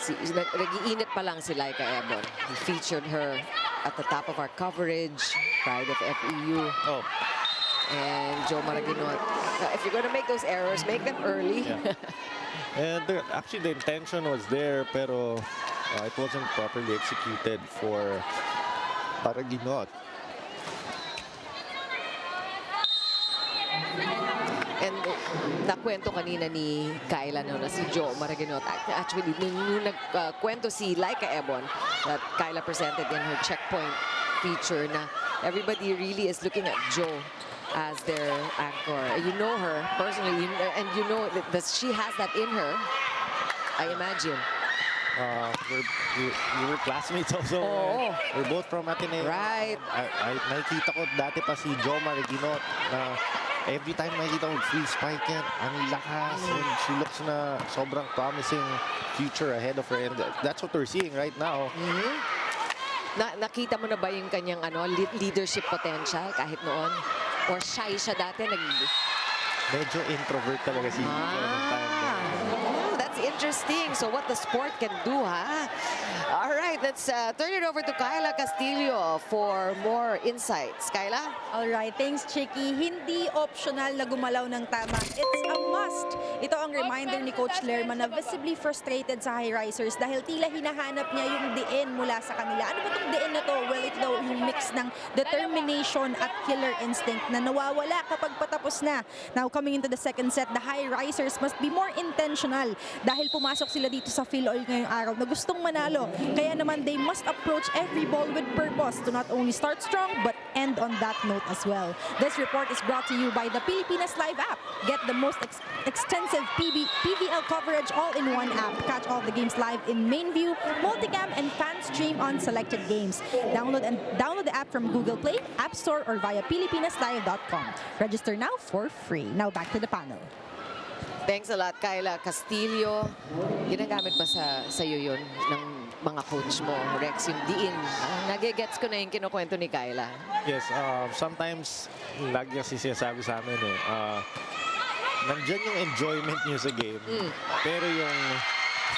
nag-iinit pa lang si Laika Ebon. We featured her at the top of our coverage, Pride of FEU. And Joe Maraginot. If you're going to make those errors, make them early. Yeah. And actually, the intention was there, pero it wasn't properly executed for Maraginot. And nakwento kanina ni Kyla na si Joe Maraginot. Actually, nung nagkwento si Laika Ebon that Kyla presented in her checkpoint feature na everybody really is looking at Joe as their anchor. You know her personally, and you know that she has that in her, I imagine. We were classmates also. We're both from Ateneo. Right. Nakikita ko dati pa si Joe Maraginot na every time nakikita ko free spike yan, ang lakas. And she looks na sobrang promising future ahead of her. And that's what we're seeing right now. Nakita mo na ba yung kanyang leadership potential kahit noon? Or shy siya dati? Medyo introvert talaga si Joe. That's interesting. So what the sport can do, huh? All right, let's turn it over to Kyla Castillo for more insights. Kyla? All right, thanks, Chicky. Hindi optional na gumalaw ng tama. It's a must. Ito ang reminder ni Coach Lerma na visibly frustrated sa Highrisers dahil tila hinahanap niya yung diin mula sa kanila. Ano ba itong diin na to? Well, ito daw yung mix ng determination at killer instinct na nawawala kapag patapos na. Now, coming into the second set, the Highrisers must be more intentional dahil pumasok sila dito sa Phil-Oil ngayong araw na gustong manalo. Kaya naman, they must approach every ball with purpose to not only start strong but end on that note as well. This report is brought to you by the Pilipinas Live app. Get the most extensive PVL coverage all in one app. Catch all the games live in main view, multicam, and fan stream on selected games. Download the app from Google Play, App Store, or via PilipinasLive.com. Register now for free. Now back to the panel. Thanks a lot, Kyla Castillo. Ginagamit ba sa'yo yun ng mga coach mo, Rex, yung diin? Nagigets ko na yung kinukwento ni Kyla. Yes, sometimes, lagi kasi sinasabi sa amin nandyan yung enjoyment nyo sa game, pero yung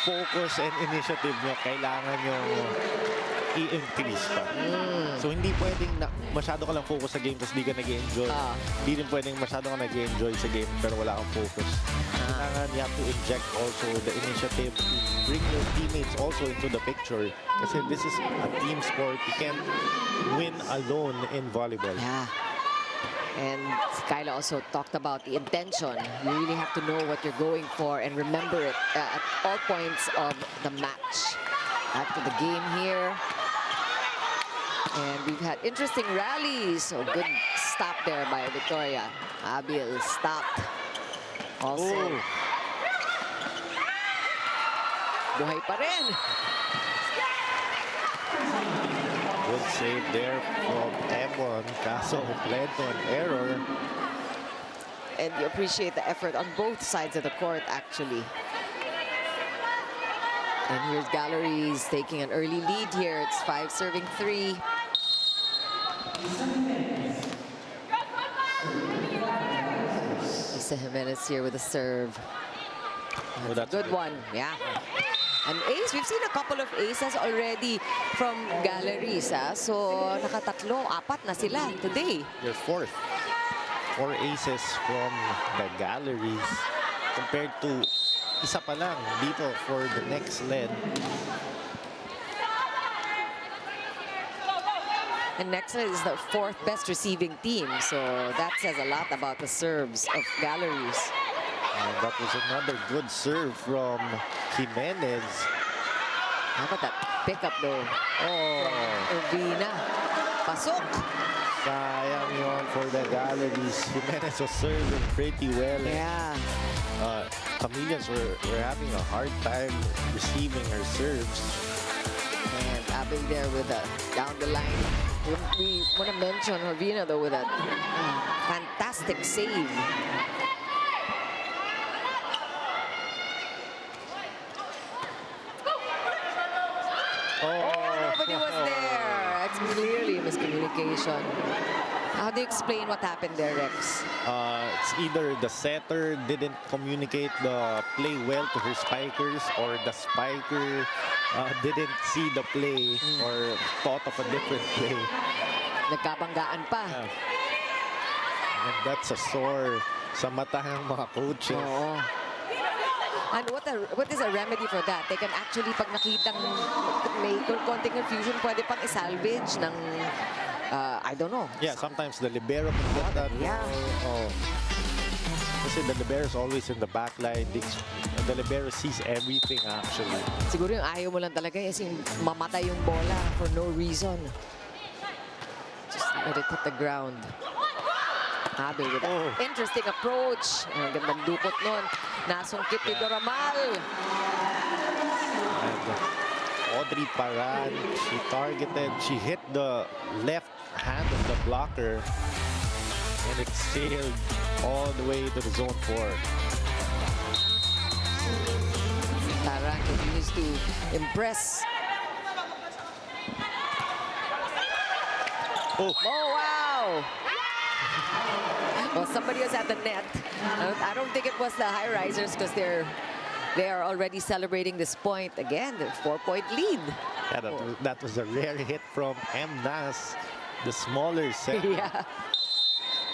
focus and initiative nyo, kailangan yung i-increase pa. So, hindi pwedeng masyado ka lang focus sa game tapos di ka nag-enjoy. Hindi rin pwedeng masyado ka nag-enjoy sa game pero wala kang focus. Kailangan you have to inject also the initiative, bring your teammates also into the picture. Kasi this is a team sport. You can't win alone in volleyball. Yeah. And Kyla also talked about the intention. You really have to know what you're going for and remember it at all points of the match. Back to the game here. And we've had interesting rallies. So good stop there by Victoria. Abil stopped. Also. Buhay pa rin. Good save there from Ebon. Kaso, led to an error. And you appreciate the effort on both sides of the court, actually. And here's Galeries taking an early lead here. It's 5 serving 3. Lisa Jimenez here with a serve. That's a good one, yeah. An ace. We've seen a couple of aces already from Galeries. So, nakatatlo, 4 na sila today. There's 4 aces from the Galeries compared to isa pa lang dito for the Nxled. And Nxled is the 4th best receiving team. So, that says a lot about the serves of Galeries. And that was another good serve from Jimenez. How about that pickup though? Oh, Urbina. Pasok. sayang yun for the Galeries. Jimenez was serving pretty well. Yeah. Chameleons were having a hard time receiving her serves. And Abel there with a down the line. We want to mention Urbina though with a fantastic save. Nobody was there. It's clearly miscommunication. How do you explain what happened there, Rex? It's either the setter didn't communicate the play well to her spikers, or the spiker didn't see the play or thought of a different play. Nagkabanggaan pa. And that's a sore sa mata ng mga coaches. Oo. And what is a remedy for that? They can actually, pag nakitang may konting confusion, pwede pang isalvage ng, I don't know. Yeah, sometimes the libero can get that. Yeah. Kasi the libero is always in the back line. The libero sees everything actually. Siguro yung ayaw mo lang talaga is yung mamatay yung bola for no reason. Just let it hit the ground. Abel with an interesting approach. Ang gandang dupot nun. Nasungkit ni Doramal. And Audrey Paran, she targeted, she hit the left hand of the blocker, and it sailed all the way to the zone 4. Paran continues to impress. Oh, Wow! Well, somebody was at the net. I don't think it was the Highrisers because they're they are already celebrating this point. Again, the 4-point lead. Yeah, that was a rare hit from Nas, the smaller set. Yeah.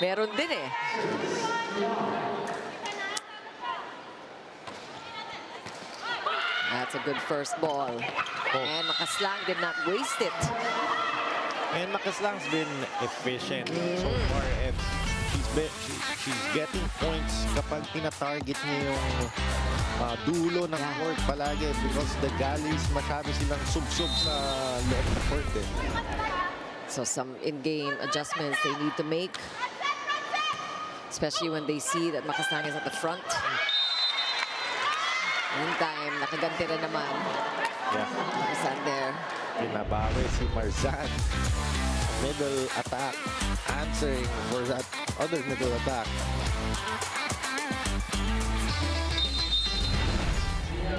Meron din eh. That's a good first ball. And Makaslang did not waste it. And Makaslang's been efficient so far, and she's getting points kapag tina-target niya yung dulo ng court palagi because the galleries masyado silang sub-sub sa loob ng court eh. So some in-game adjustments they need to make, especially when they see that Makaslang is at the front. Meantime, nakaganti rin naman. Yeah. Marzan there. Pinabawi si Marzan. Middle attack, answering for that other middle attack.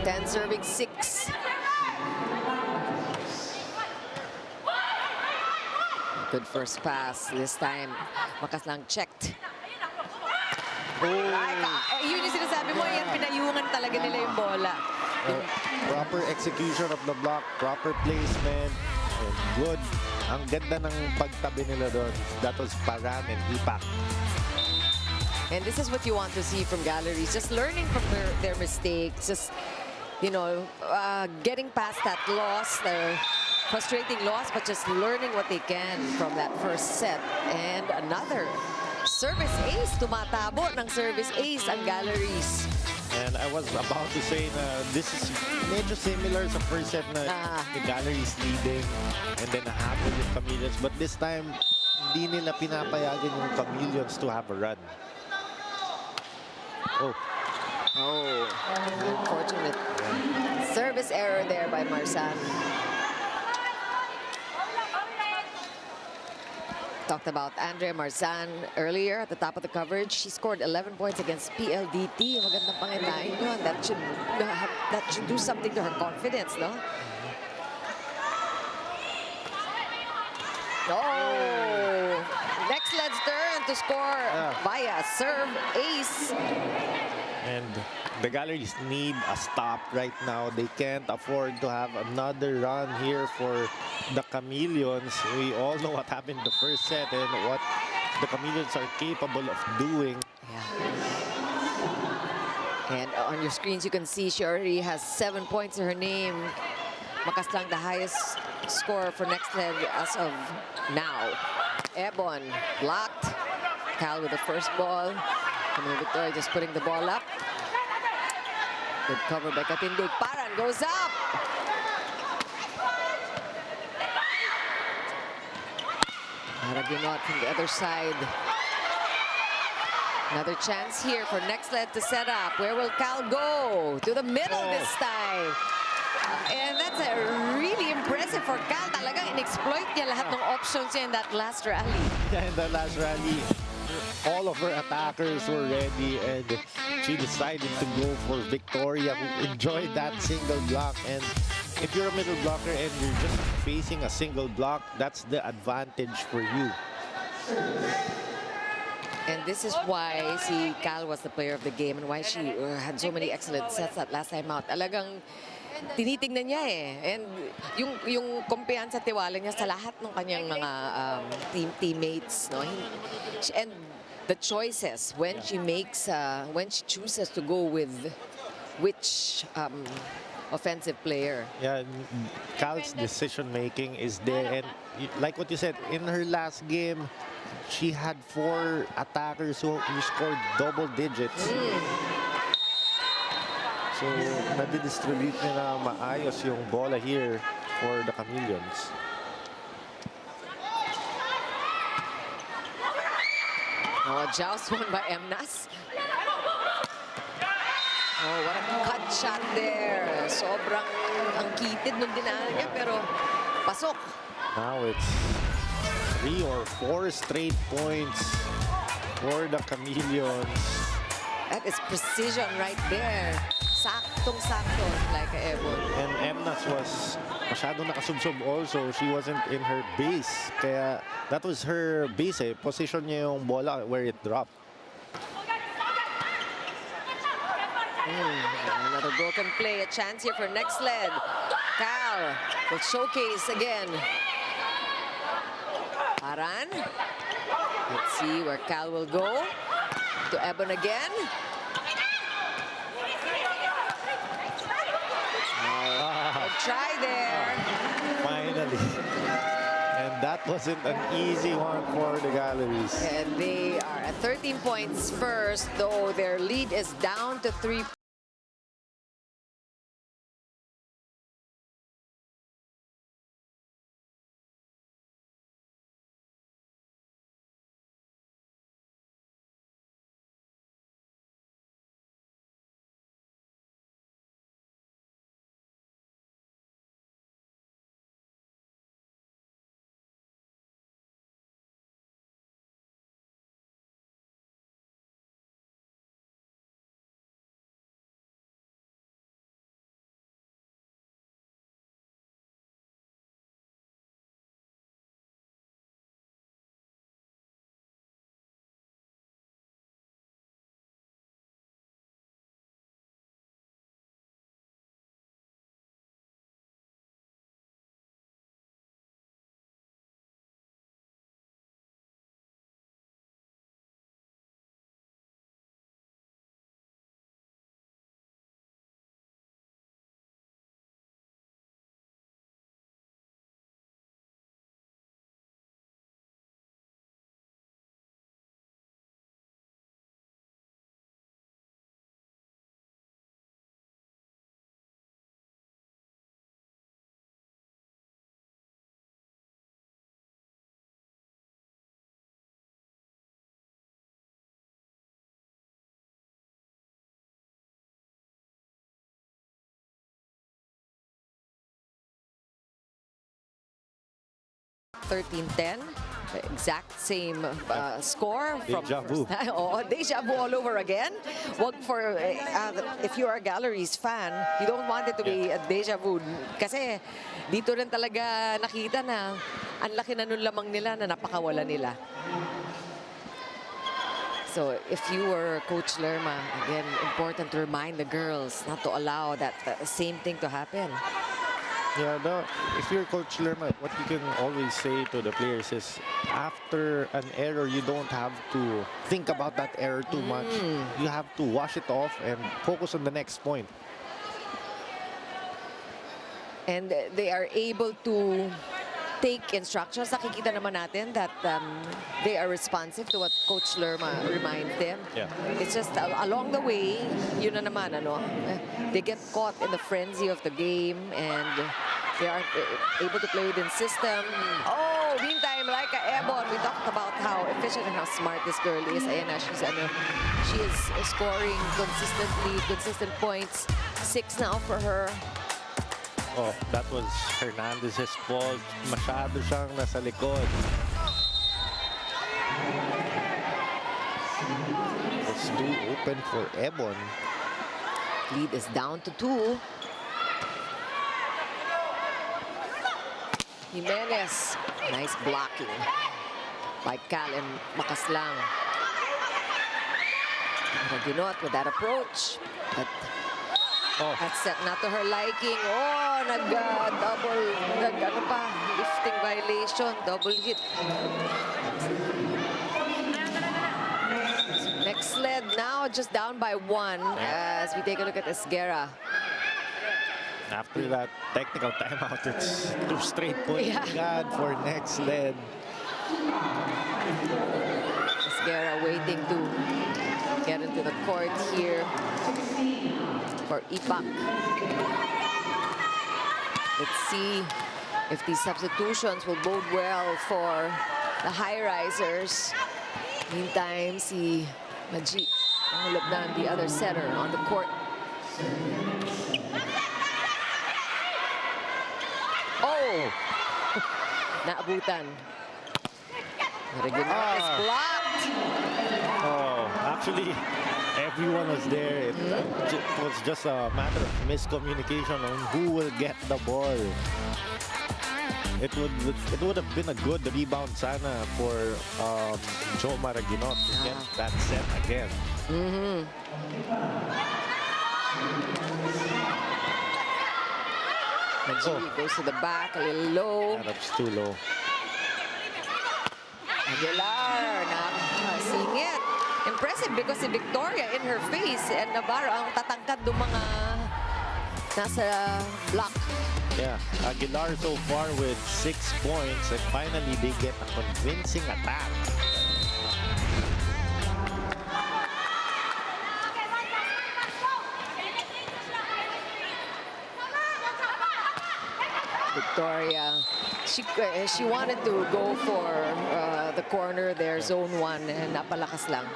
10 serving 6. Good first pass. This time, Makaslang checked. Yun yung sinasabi mo, yan pinayungan talaga nila yung bola. Proper execution of the block, proper placement, and good. Ang ganda ng pagtabi nila doon. That was Paran and Ipak. And this is what you want to see from Galleries, just learning from their mistakes, just, you know, getting past that loss, their frustrating loss, but just learning what they can from that first set. And another service ace, tumatabo ng service ace ang Galleries. And I was about to say na this is medyo similar sa first set na the Galleries leading and then nahabol yung Chameleons. But this time, hindi nila pinapayagan yung Chameleons to have a run. Oh, unfortunate service error there by Marzan. Talked about Andrea Marzan earlier at the top of the coverage. She scored 11 points against PLDT. Magandang pangitain yun. That should do something to her confidence, no? Oh! Nxled's turn to score via serve ace. And the Galleries need a stop right now. They can't afford to have another run here for the Chameleons. We all know what happened the first set and what the Chameleons are capable of doing. And on your screens, you can see she already has 7 points to her name. Makaslang the highest score for Nxled as of now. Ebon blocked. Cal with the first ball. Camille Victoria just putting the ball up. Good cover by Katindig. Paran goes up. Maraginot from the other side. Another chance here for Nxled to set up. Where will Cal go? To the middle this time. And that's a really impressive for Cal. Talagang in-exploit niya lahat ng options niya in that last rally. Yeah, in the last rally, all of her attackers were ready and she decided to go for Victoria, who enjoyed that single block. And if you're a middle blocker and you're just facing a single block, that's the advantage for you. And this is why si Cal was the player of the game and why she had so many excellent sets that last time out. Talagang tinitingnan niya eh. And yung kumpiyansa at tiwala niya sa lahat ng kanyang mga teammates, no? And the choices when she makes when she chooses to go with which offensive player. Yeah, Cal's decision making is there, and like what you said, in her last game, she had 4 attackers who scored double digits. So, nadidistribute nila maayos yung bola here for the Chameleons. Oh, a joust won by Emnas. Oh, what a cut shot there. Sobrang ang kitid nung dinaanan niya, pero pasok. Now it's 3 or 4 straight points for the Chameleons. That is precision right there. Saktong-sakto, like Ebon. And Emnas was masyado nakasubsob also. She wasn't in her base. Kaya that was her base eh. Position niya yung bola where it dropped. Another broken play. A chance here for Nxled. Cal will showcase again. Aran. Let's see where Cal will go. To Ebon again. Good try there. Finally. And that wasn't an easy one for the Galleries. And they are at 13 points first, though their lead is down to 3. The exact same score from Deja vu. first time. Oh, deja vu all over again. Wag for if you are a Galleries fan, you don't want it to be a deja vu kasi dito rin talaga nakita na ang laki na nung lamang nila na napakawala nila. So if you were Coach Lerma, again, important to remind the girls not to allow that same thing to happen. Yeah, if you're Coach Lerma, what you can always say to the players is after an error, you don't have to think about that error too much. You have to wash it off and focus on the next point. And they are able to take instructions. Nakikita naman natin that they are responsive to what Coach Lerma reminds them. Yeah. It's just along the way, yun na naman, ano, they get caught in the frenzy of the game and they aren't able to play within system. Oh, meantime, like Ebon, we talked about how efficient and how smart this girl is. Ayan na, she is scoring consistent points. 6 now for her. Oh, that was Hernandez's fault. Masyado siyang nasa likod. It's too open for Ebon. Lead is down to 2. Jimenez. Nice blocking by Cal and Makaslang. Raginot with that approach. But that's set not to her liking. Oh, lifting violation, double hit. Nxled now just down by 1 as we take a look at Esguerra. After that technical timeout, it's 2 straight points. God for Nxled. Esguerra waiting to get into the court here for Ipak. Let's see if these substitutions will bode well for the Highrisers. Meantime, si Majid ang the other setter on the court. Oh! Naabutan. Raginot is blocked. Oh, actually, everyone was there. It was just a matter of miscommunication on who will get the ball. It would have been a good rebound sana for Joma Raginot to get that set again. Maggi goes to the back, a little low. That's too low. Aguilar, nakasingit. Impressive because si Victoria in her face and Navarro ang tatangkad ng mga nasa block. Yeah, Aguilar so far with 6 points, and finally they get a convincing attack. Victoria, she wanted to go for the corner there, zone 1, and napalakas lang.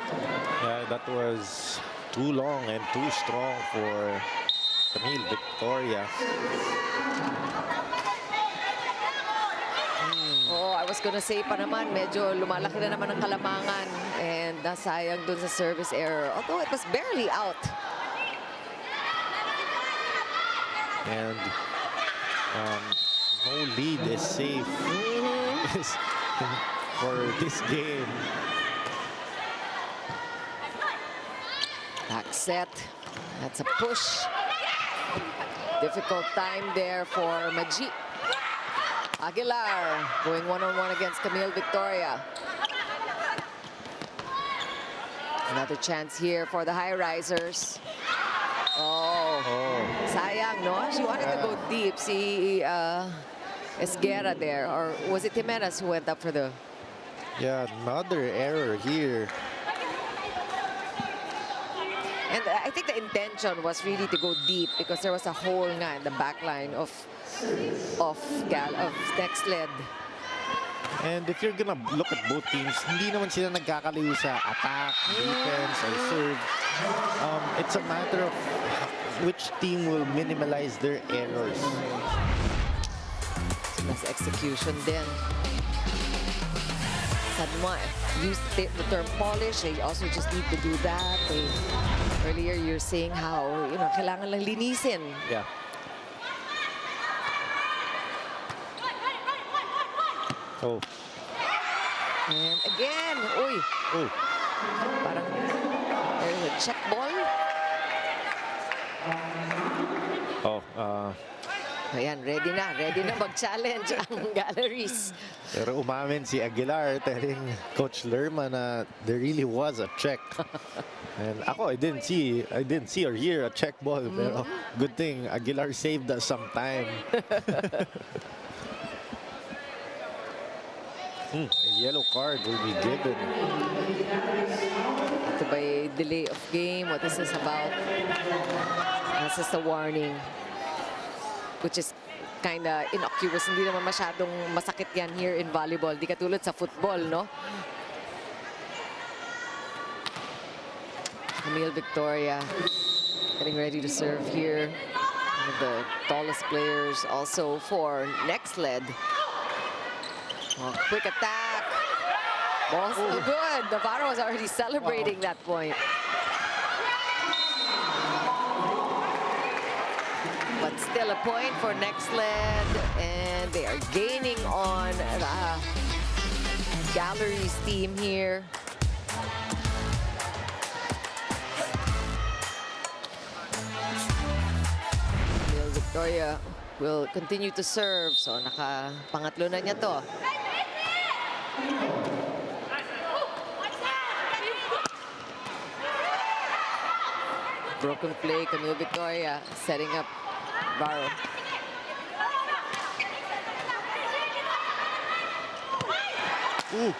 Yeah, that was too long and too strong for Camille Victoria. Oh, I was gonna say pa naman, medyo lumalaki na naman ang kalamangan and nasayang dun sa service error. Although it was barely out. And no lead is safe for this game. Back set. That's a push. Difficult time there for Maggi. Aguilar going one-on-one against Camille Victoria. Another chance here for the Highrisers. Oh, sayang, no? She wanted to go deep. See Esguerra there, or was it Jimenez who went up for the... Yeah, another error here. And I think the intention was really to go deep because there was a hole nga in the back line of Nxled. And if you're gonna look at both teams, hindi naman sila nagkakalayo sa attack, defense, or serve. It's a matter of which team will minimize their errors. Mas execution din. Sabi mo, use the term polish. They also just need to do that. Earlier, you're saying how, kailangan lang linisin. Yeah. Oh. And again, uy. Oh. Parang there's a check ball. Ayan, ready na mag-challenge ang Galeries. Pero umamin si Aguilar telling Coach Lerma na there really was a check. And ako, I didn't see or hear a check ball. Pero good thing Aguilar saved us some time. A yellow card will be given. Ito ba delay of game? What is this about? This is a warning. Which is kind of innocuous. Hindi naman masyadong masakit yan here in volleyball. Di katulad sa football, no? Camille Victoria getting ready to serve here. One of the tallest players also for Nxled. Oh, quick attack. Ball's still good. Navarro was already celebrating that point. But still a point for Nxled, and they are gaining on the Galeries team here. Victoria will continue to serve, so naka-pangatlo na niya to. Broken play, Camille Victoria setting up Barrow. Ooh.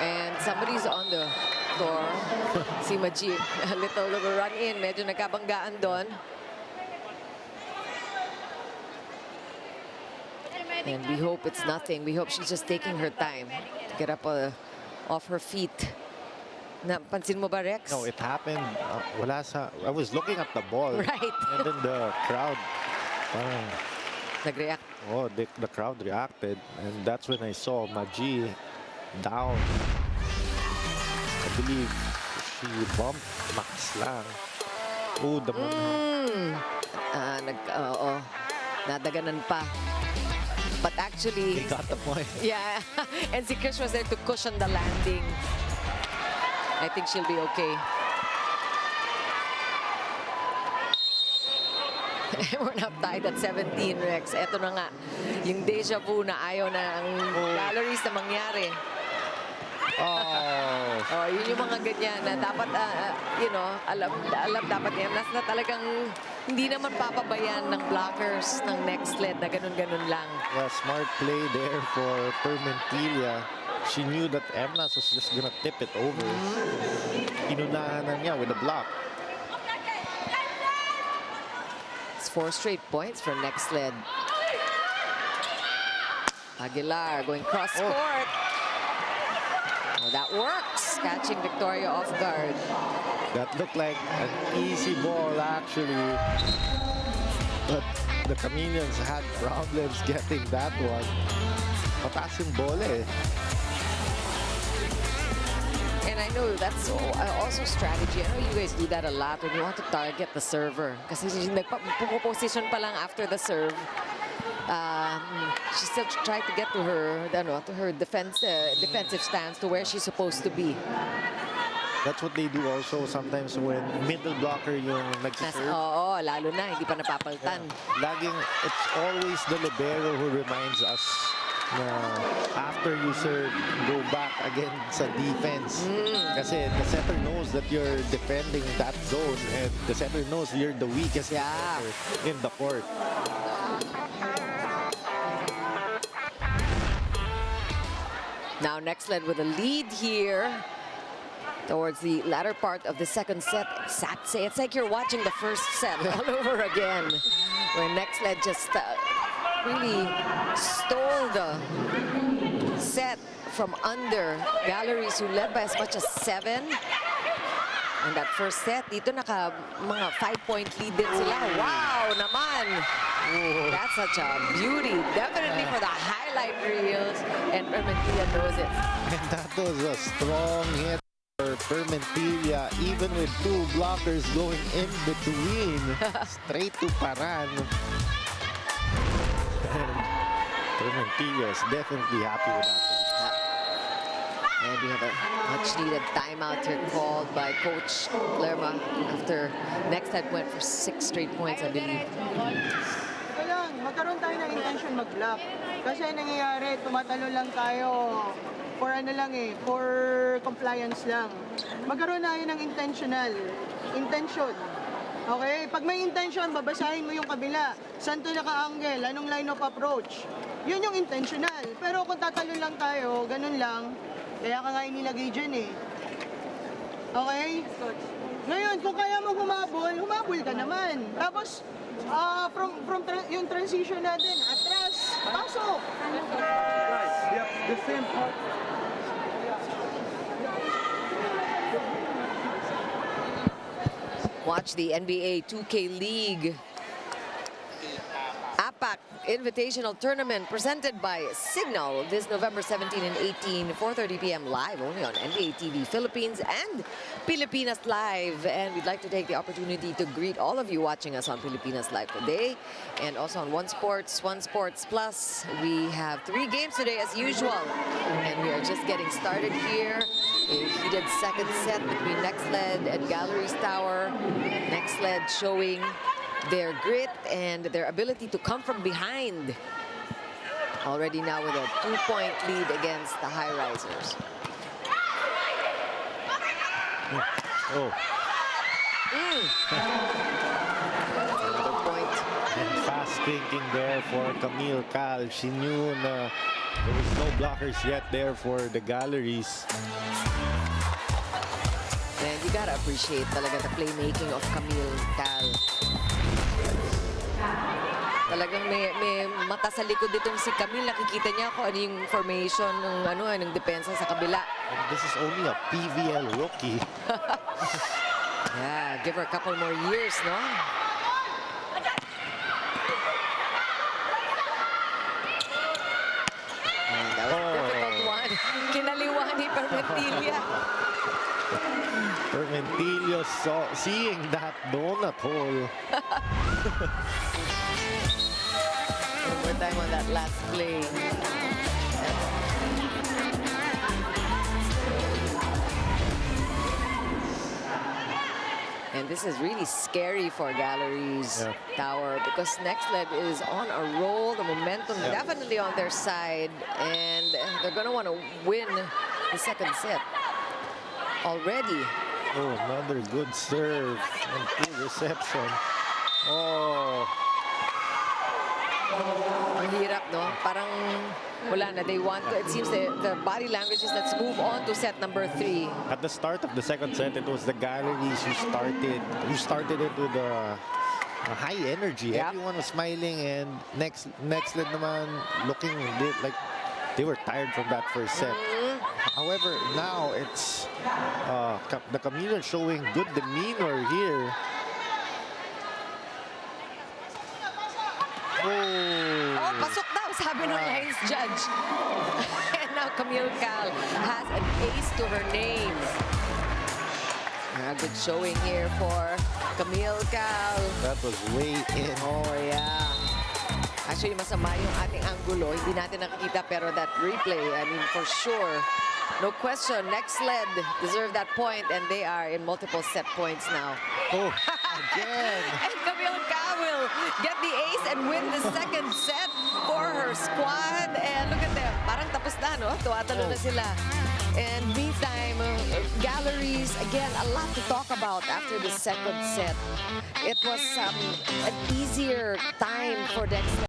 And somebody's on the floor. Si Maggi, a little run in. Medyo nagkabanggaan doon. And we hope it's nothing. We hope she's just taking her time to get up off her feet. Napansin mo ba, Rex? No, it happened. I was looking at the ball. Right. And then the crowd. Nag-react. Oh, the crowd reacted. And that's when I saw Maggi down. I believe she bumped Max lang. Oh, the nadaganan pa. But actually, they got the point. Yeah, and si Krish was there to cushion the landing. I think she'll be okay. We're now tied at 17, Rex. Eto na nga, yung deja vu na ayaw na ang Galeries na mangyari. Oh, Yun yung mga ganyan na dapat, you know, alam dapat niya. Na talagang hindi naman papabayan ng blockers ng Nxled na ganun-ganun lang. yeah, smart play there for Permentilla. She knew that Emnas was just gonna tip it over. Inunahan na niya with a block. It's 4 straight points for Nxled. Aguilar going cross-court. Oh, that works, catching Victoria off guard. That looked like an easy ball, actually. But the Chameleons had problems getting that one. Mataas yung bola eh. And I know that's also strategy. I know you guys do that a lot when you want to target the server. Kasi nagpo-position pa lang after the serve. She still tried to get to her defensive stance to where she's supposed to be. That's what they do also sometimes when middle blocker yung nagsiserve. Oo, lalo na, hindi pa napapaltan. Laging, it's always the libero who reminds us na after you serve, go back again sa defense. Kasi the center knows that you're defending that zone and the center knows you're the weakest defender in the court. Now Nxled with a lead here towards the latter part of the second set. It's like you're watching the first set all over again, where Nxled just really stole the set from under Galeries, who led by as much as 7. And that first set, dito mga 5-point lead din sila. Wow naman! That's such a beauty. Definitely for the highlight reels. And Permentilla knows it. And that was a strong hit for Permentilla, even with 2 blockers going in between. Straight to Paran. And Permentilla is definitely happy with that one. And we have a much-needed timeout here called by Coach Lerma after Nxled went for 6 straight points, I believe. Kaya magkaroon tayo ng intention mag-block. Kasi nangyayari, tumatalo lang tayo for for compliance lang. Magkaroon tayo ng intention. Okay? Pag may intention, babasahin mo yung kabila. Saan to naka-angle? Anong line of approach? Yun yung intentional. Pero kung tatalo lang tayo, ganun lang, kaya ka nga inilagay dyan eh. Okay? Ngayon, kung kaya mo humabol ka naman. Tapos, yung transition natin, atras, pasok. Yep, the same part. Watch the NBA 2K League APAC Invitational Tournament presented by Signal this November 17 and 18, 4:30 p.m. live only on NBA TV Philippines and Pilipinas Live. And we'd like to take the opportunity to greet all of you watching us on Pilipinas Live today and also on One Sports Plus. We have 3 games today as usual, and we are just getting started here. A heated second set between Nxled and Galeries Tower. Nxled showing their grit and their ability to come from behind. Already now with a 2-point lead against the Highrisers. Oh. Another point. And fast thinking there for Camille Cal. She knew na there was no blockers yet there for the Galeries. And you gotta appreciate talaga the playmaking of Camille Cal. Talagang may mata sa likod ditong si Camille. Nakikita niya kung ano yung formation ng depensa sa kabila. And this is only a PVL rookie. Yeah, give her a couple more years, no? And that was a difficult one. Kinaliwa ni Permentilla. Permentillo seeing that donut hole. One more time on that last play. And this is really scary for Galleries Tower because Nxled is on a roll. The momentum definitely on their side. And they're going to want to win the second set already. Oh, another good serve and good reception. Oh. Ang hirap, no? Parang wala na. They want to, it seems the body language is let's move on to set number 3. At the start of the second set, it was the Galleries who started it with a high energy. Yep. Everyone was smiling, and Nxled naman looking like they were tired from that first set. However, now it's the Chameleons showing good demeanor here. Oh, pasok daw, sabi ng lines judge. And now Camille Cal has an ace to her name. A good showing here for Camille Cal. That was way in. Oh, yeah. Actually, masama yung ating angulo. Hindi natin nakikita, pero that replay, I mean, for sure, no question, Nxled deserve that point, and they are in multiple set points now. Oh, again. And Camille Cal will get the ace and win the second set for her squad. And look at them, parang tapos na, no? Tuwatalo na sila. And meantime, Galleries, again, a lot to talk about after the second set. It was an easier time for Nxled.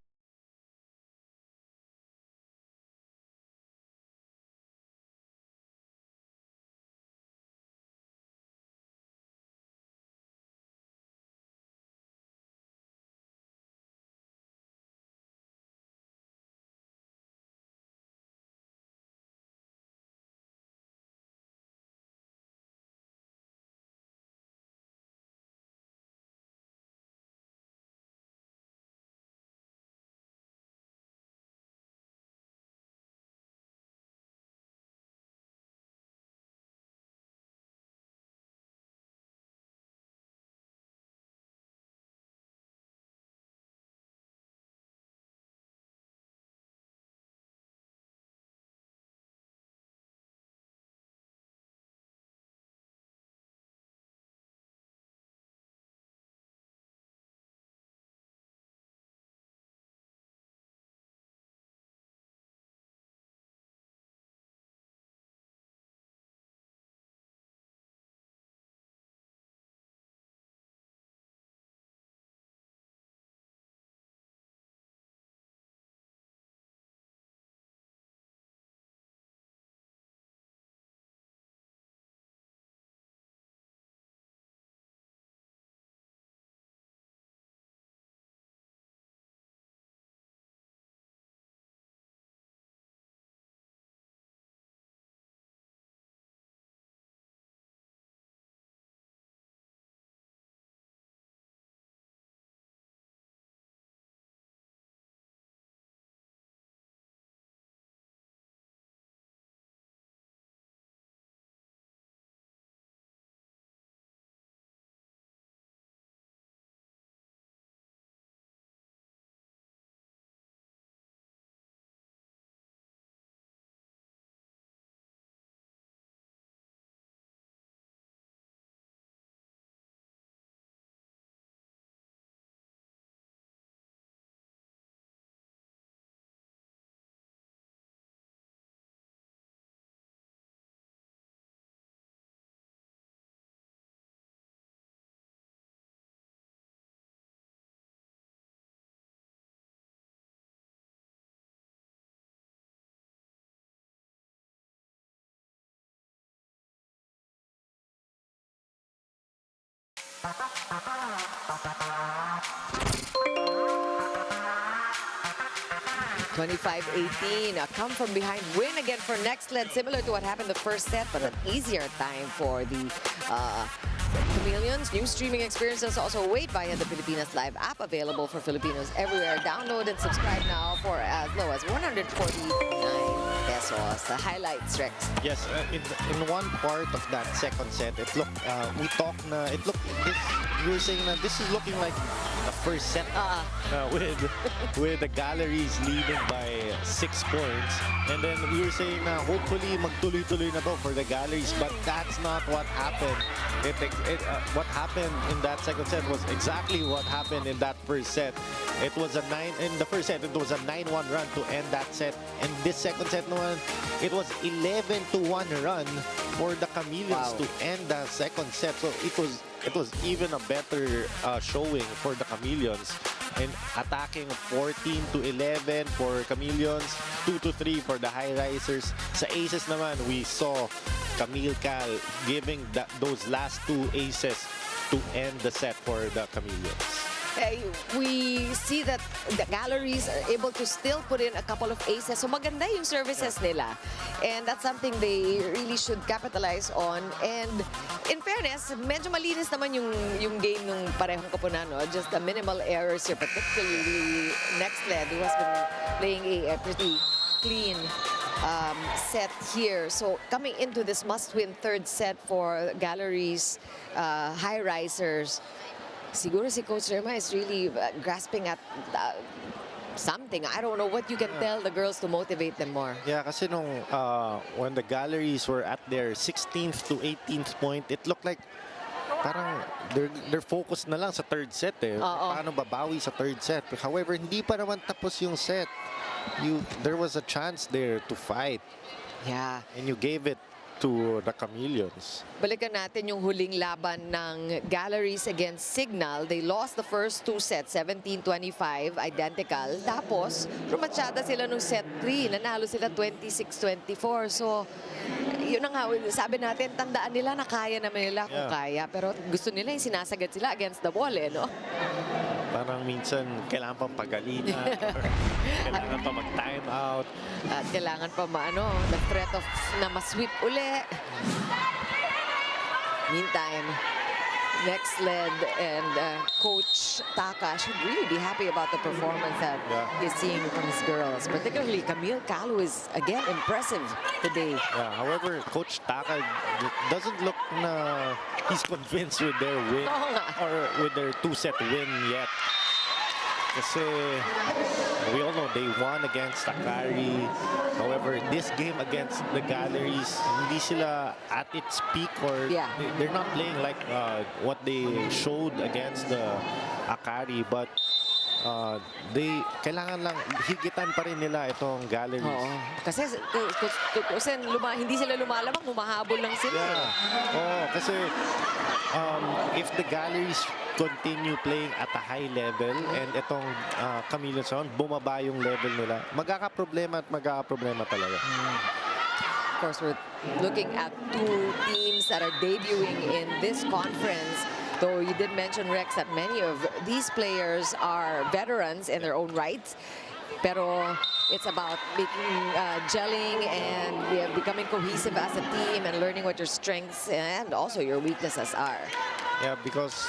(25-18), a come from behind win again for Nxled, similar to what happened the first set, but an easier time for the Chameleons. New streaming experiences also await via the Pilipinas Live app, available for Filipinos everywhere. Download and subscribe now for as low as 149 pesos. The highlights, Rex. Yes, in one part of that second set, it looked, we were saying that this is looking like a first set with the Galleries leading by 6 points. And then we were saying na hopefully magtuloy-tuloy na to for the Galleries, but that's not what happened. What happened in that second set was exactly what happened in that first set. It was in the first set, it was a 9-1 run to end that set. And this second set naman, it was 11-1 run for the Chameleons to end the second set. So it was even a better showing for the Chameleons. And attacking 14-11 for Chameleons, 2-3 for the Highrisers. Sa aces naman, we saw Camille Cal giving those last 2 aces to end the set for the Chameleons. We see that the Galleries are able to still put in a couple of aces. So maganda yung services nila. And that's something they really should capitalize on. And in fairness, medyo malinis naman yung game ng parehong kapunan. No? Just the minimal errors here, particularly Nxled, who has been playing a pretty clean set here. So coming into this must-win third set for Galeries Highrisers, siguro si Coach Rema is really grasping at something. I don't know what you can tell the girls to motivate them more. Yeah, kasi nung when the Galleries were at their 16th to 18th point, it looked like parang they're focused na lang sa third set eh. Paano babawi sa third set. However, hindi pa naman tapos yung set. There was a chance there to fight. Yeah. And you gave it to the Chameleons. Balikan natin yung huling laban ng Galleries against Signal. They lost the first 2 sets, 17-25, identical. Tapos, rumatsyada sila nung set 3. Nanalo sila 26-24. So, yun na nga, sabi natin, tandaan nila na kaya naman nila kung kaya. Pero gusto nila yung sinasagad sila against the wall, eh, no? Parang minsan kailangan pang pagalitan, kailangan pa mag-time out. At kailangan pa the threat of na ma-sweep uli. Meantime, Nxled and Coach Taka should really be happy about the performance that he's seeing from his girls. Particularly Camille Cal, who is, again, impressive today. Yeah, however, Coach Taka doesn't look na he's convinced with their win or with their 2-set win yet. Kasi we all know they won against Akari. However, this game against the Galleries, hindi sila at its peak or they're not playing like what they showed against the Akari. But kailangan lang higitan pa rin nila itong Galleries. Kasi hindi sila lumalabang, humahabol lang sila. Kasi if the Galleries continue playing at a high level and itong Chameleons bumaba yung level nila, magkakaproblema talaga. Of course, we're looking at 2 teams that are debuting in this conference. Though you did mention, Rex, that many of these players are veterans in their own right. Pero it's about gelling and becoming cohesive as a team and learning what your strengths and also your weaknesses are. Yeah, because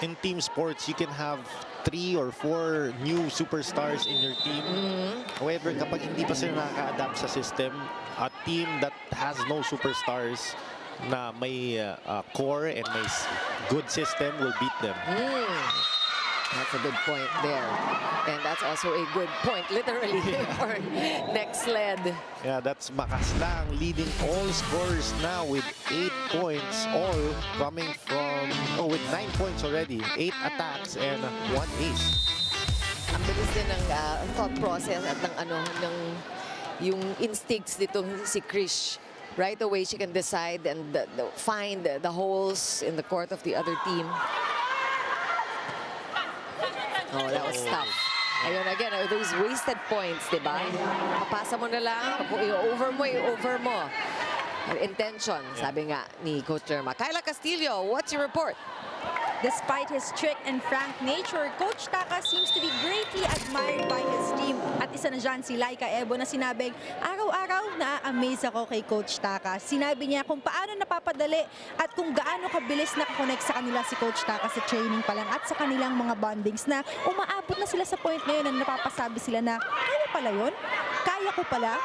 in team sports, you can have 3 or 4 new superstars in your team. However, kapag hindi pa sila nakaka-adapt sa system, a team that has no superstars na may core and may good system will beat them. That's a good point there. And that's also a good point, literally, for Nxled. Yeah, that's Makaslang leading all scorers now with 8 points, all coming from, with 9 points already. 8 attacks and 1 ace. Ang bilis din ng thought process at yung instincts dito si Krish. Right away, she can decide and find the holes in the court of the other team. Oh, that was tough. Ayun, again, those wasted points, diba? Papasa mo na lang, i-over mo. Intention, sabi nga ni Coach Lerma. Kyla Castillo, what's your report? Despite his strict and frank nature, Coach Taka seems to be greatly admired by his team. At isa na dyan si Laika Ebo na sinabing, araw-araw na-amaze ako kay Coach Taka. Sinabi niya kung paano napapadali at kung gaano kabilis nakakonect sa kanila si Coach Taka sa training pa lang at sa kanilang mga bondings na umaabot na sila sa point ngayon na napapasabi sila na, kaya pala yun? Kaya ko pala?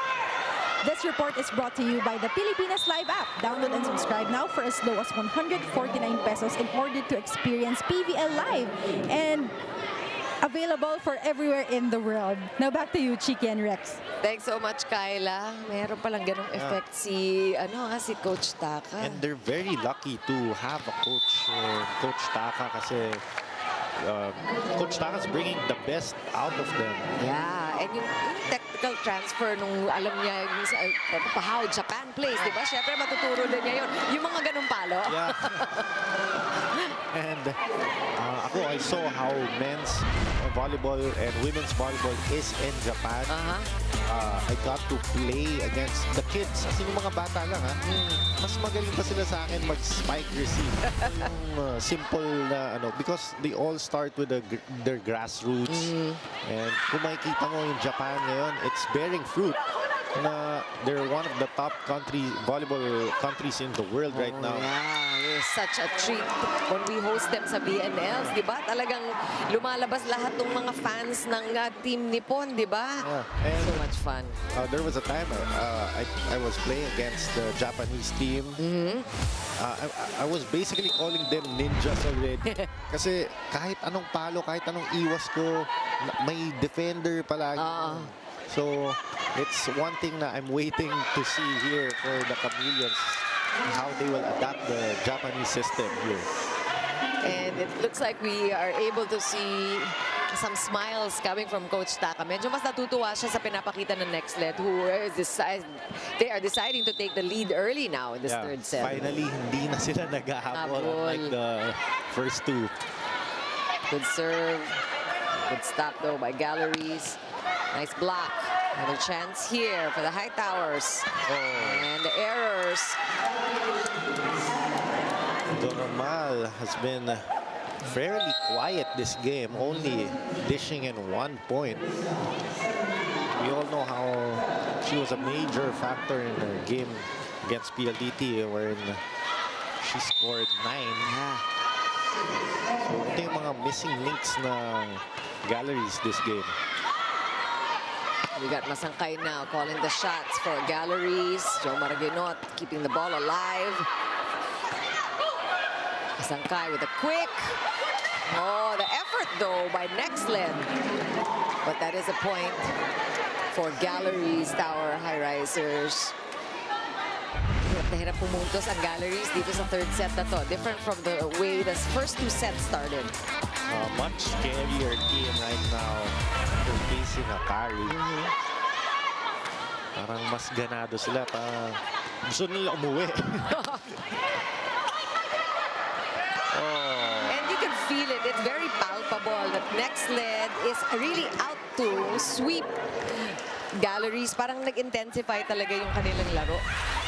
This report is brought to you by the Pilipinas Live app. Download and subscribe now for as low as 149 pesos in order to experience PVL live. And available for everywhere in the world. Now back to you, Chiki and Rex. Thanks so much, Kyla. Meron palang ganong effect si Coach Taka. And they're very lucky to have a coach, Coach Taka, kasi Coach Taka's bringing the best out of them. Yeah, and yung technical transfer nung alam niya how Japan plays, di ba? Siyempre matuturo din niya yun. Yung mga ganong palo. Yeah. And I saw how men's volleyball and women's volleyball is in Japan. I got to play against the kids. Kasi yung mga bata lang, mas magaling pa sila sa akin mag-spike receive. Yung simple na because they all start with their grassroots. And kung makikita mo yung Japan ngayon, it's bearing fruit. Na they're one of the top volleyball countries in the world right now. Yeah, it's such a treat when we host them sa VNLs, di ba? Talagang lumalabas lahat ng mga fans ng Team Nippon, di ba? Yeah. And so much fun. There was a time I was playing against the Japanese team. I was basically calling them ninjas already. Kasi kahit anong palo, kahit anong iwas ko, may defender palagi. So it's one thing na I'm waiting to see here for the Chameleons, how they will adapt the Japanese system here. And it looks like we are able to see some smiles coming from Coach Taka. Medyo mas natutuwa siya sa pinapakita ng Nxled, who they are deciding to take the lead early now in this third set. Finally, hindi na sila naghahabol like the first two. Good serve. Good stop though by Galeries. Nice block. Another chance here for the High Towers. And the errors. Normal has been fairly quiet this game, only dishing in 1 point. We all know how she was a major factor in her game against PLDT, wherein she scored 9. So ito yung mga missing links ng Galeries this game. We got Masangkay now calling the shots for Galeries. Joe Maraguinot keeping the ball alive. Masangkay with a quick. Oh, the effort though by Nxled. But that is a point for Galeries Tower Highrisers. Hirap na hirap pumuntos ang Galeries dito sa third set na to. Different from the way the first two sets started. Much scarier team right now. They're facing a carry. Parang mas ganado sila. Gusto nila umuwi. And you can feel it. It's very palpable that Nxled is really out to sweep Galeries. Parang nag-intensify talaga yung kanilang laro.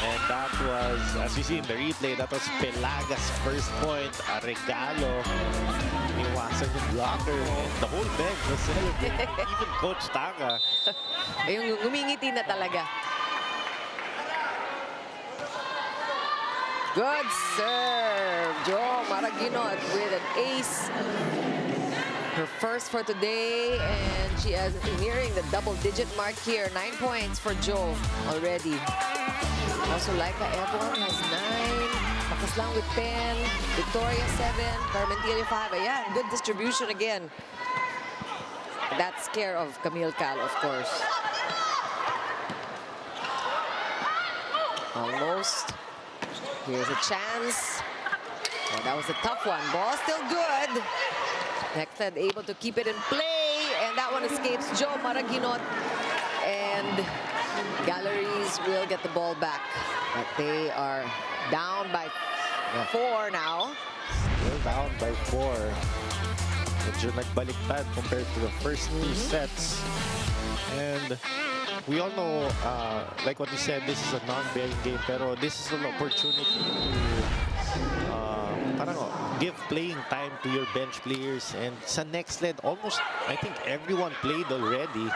And that was, as you see in the replay, that was Pelaga's first point. A regalo. Iwasan yung blocker. And the whole bench was celebrating. Even Coach Taka. Yung ngumingiti na talaga. Good serve. Joe Maraguinot with an ace. Her first for today, and she is nearing the double-digit mark here. 9 points for Joe already. Also, Laika Ebon has 9. Pakaslang with 10. Victoria 7. Carmentillo 5. Ayan, good distribution again. That's care of Camille Cal, of course. Almost. Here's a chance. Oh, that was a tough one. Ball still good. Nxled able to keep it in play, and that one escapes Joe Maraguinot. And Galeries will get the ball back. But they are down by 4 now. Still down by 4. Medyo nagbaliktad compared to the first 2 sets. And we all know, like what you said, this is a non-bearing game, pero this is an opportunity to give playing time to your bench players. And sa Nxled, almost, I think everyone played already.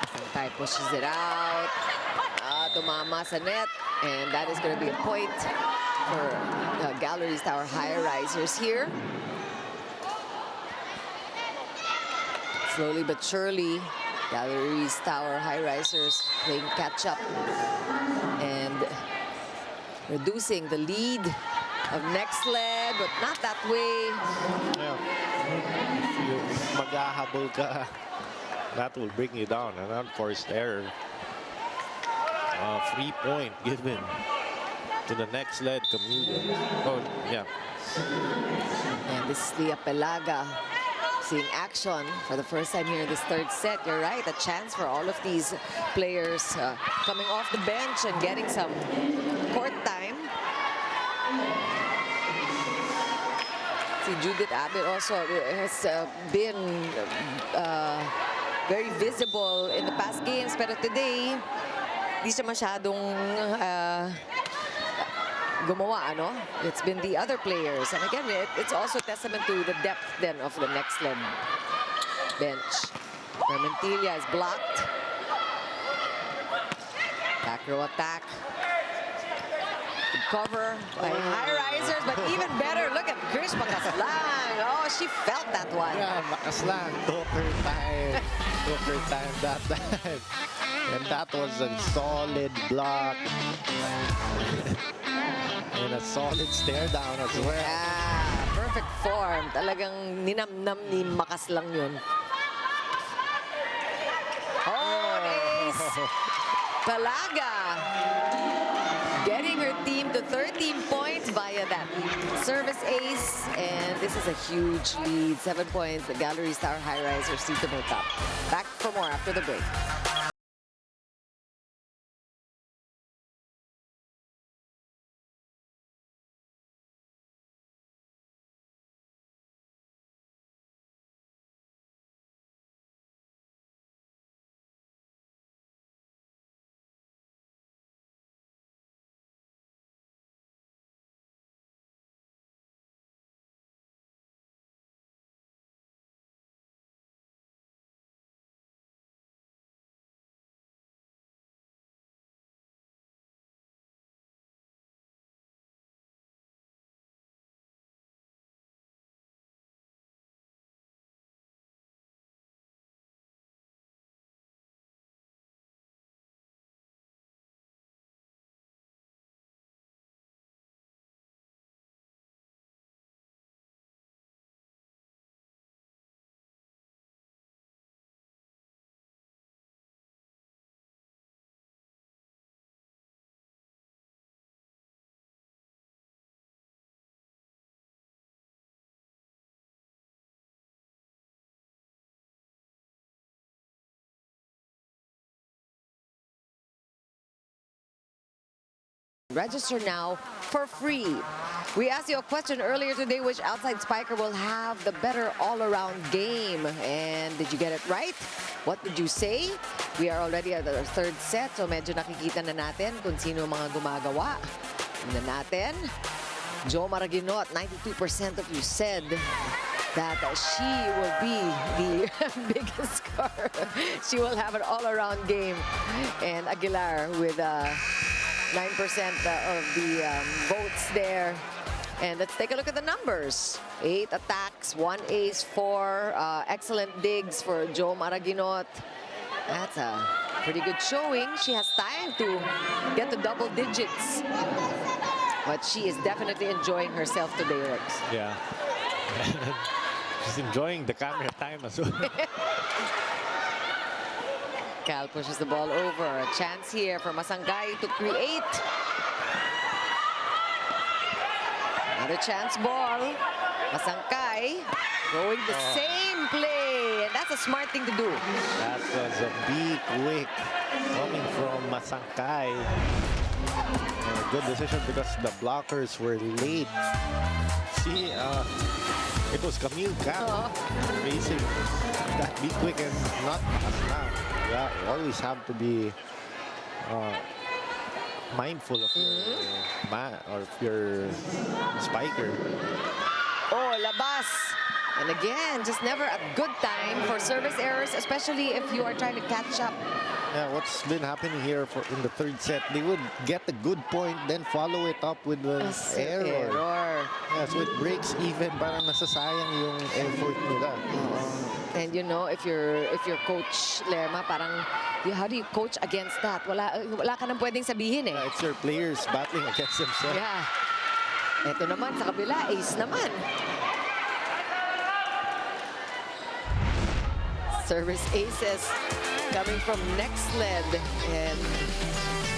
Masangkay pushes it out. Tumama sa net. And that is going to be a point for Galeries Tower Highrisers here. Slowly but surely, Galeries Highrisers playing catch-up and reducing the lead of Nxled, but not that way. Yeah. If maghahabol ka, that will bring you down. An unforced error. Free point given to the Nxled Chameleons. Oh, yeah. And this is the Apelaga seeing action for the first time here in this third set. You're right, a chance for all of these players coming off the bench and getting some court time. See, Judith Abbott also has been very visible in the past games, pero today, di siya masyadong gumawa, ano? It's been the other players. And again, it's also testament to the depth then of the Nxled bench. Permentilla is blocked. Back row attack. Good cover by Highrisers, but even better, look at Krish Makaslang. Oh, she felt that one. Yeah, Makaslang took her time. Took her time that time. And that was a solid block. And a solid stare down as well. Yeah, perfect form. Talagang ninamnam ni Makaslang yun. Oh, ace! Palaga getting her team to 13 points via that service ace. And this is a huge lead. 7 points. The Galeries Highrisers see to move up. Back for more after the break. Register now for free. We asked you a question earlier today, which outside spiker will have the better all-around game. And did you get it right? What did you say? We are already at our third set, so medyo nakikita na natin kung sino mga gumagawa. Tingnan natin. Jo Maraginot, 92% of you said that she will be the biggest scorer. She will have an all-around game. And Aguilar with 9% of the votes there. And let's take a look at the numbers. 8 attacks, 1 ace, 4 excellent digs for Jo Maraginot. That's a pretty good showing. She has time to get to double digits. But she is definitely enjoying herself today, Rex. Yeah. She's enjoying the camera time as well. Cal pushes the ball over. A chance here for Masangkay to create. Another chance ball. Masangkay going the same play. And that's a smart thing to do. That was a big quick coming from Masangkay. A good decision because the blockers were late. See, it was Camille Cal racing that big quick and not Aslan. Yeah, you always have to be mindful of your man or of your spiker. Oh, labas. And again, just never a good time for service errors, especially if you are trying to catch up. Yeah, what's been happening here in the third set, they would get a good point, then follow it up with an error. Yeah, so it breaks even, parang nasasayang yung effort nila. And you know, if you're Coach Lerma, parang how do you coach against that? Wala ka nang pwedeng sabihin eh. It's your players battling against themselves. Yeah. Ito naman sa kabila, ace naman. Service aces coming from Nxled and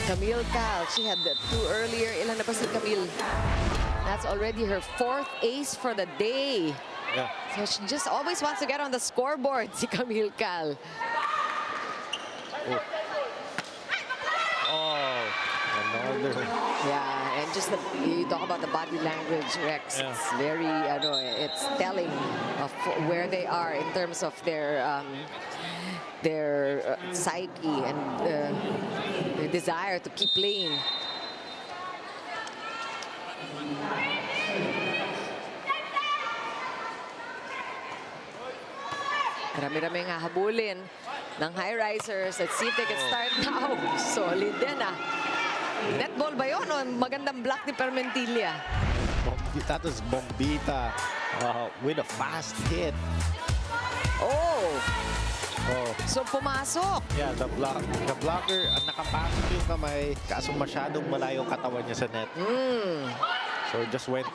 Camille Cal. She had the 2 earlier. Ilan na pa si Camille? That's already her 4th ace for the day. Yeah. So she just always wants to get on the scoreboard, si Camille Cal. Oh, another. Yeah, and just you talk about the body language, Rex. Yeah. It's very, it's telling of where they are in terms of their psyche and their desire to keep playing. Marami-rami nga habulin ng Highrisers. Let's see if they can start now. Solid din ah. Netball ba yun o magandang block ni Permentilla? That was Bombita with a fast hit. Oh! Oh. So pumasok. Yeah, the blocker, nakapasok yung kamay, kaso masyadong malayo katawan niya sa net. So it just went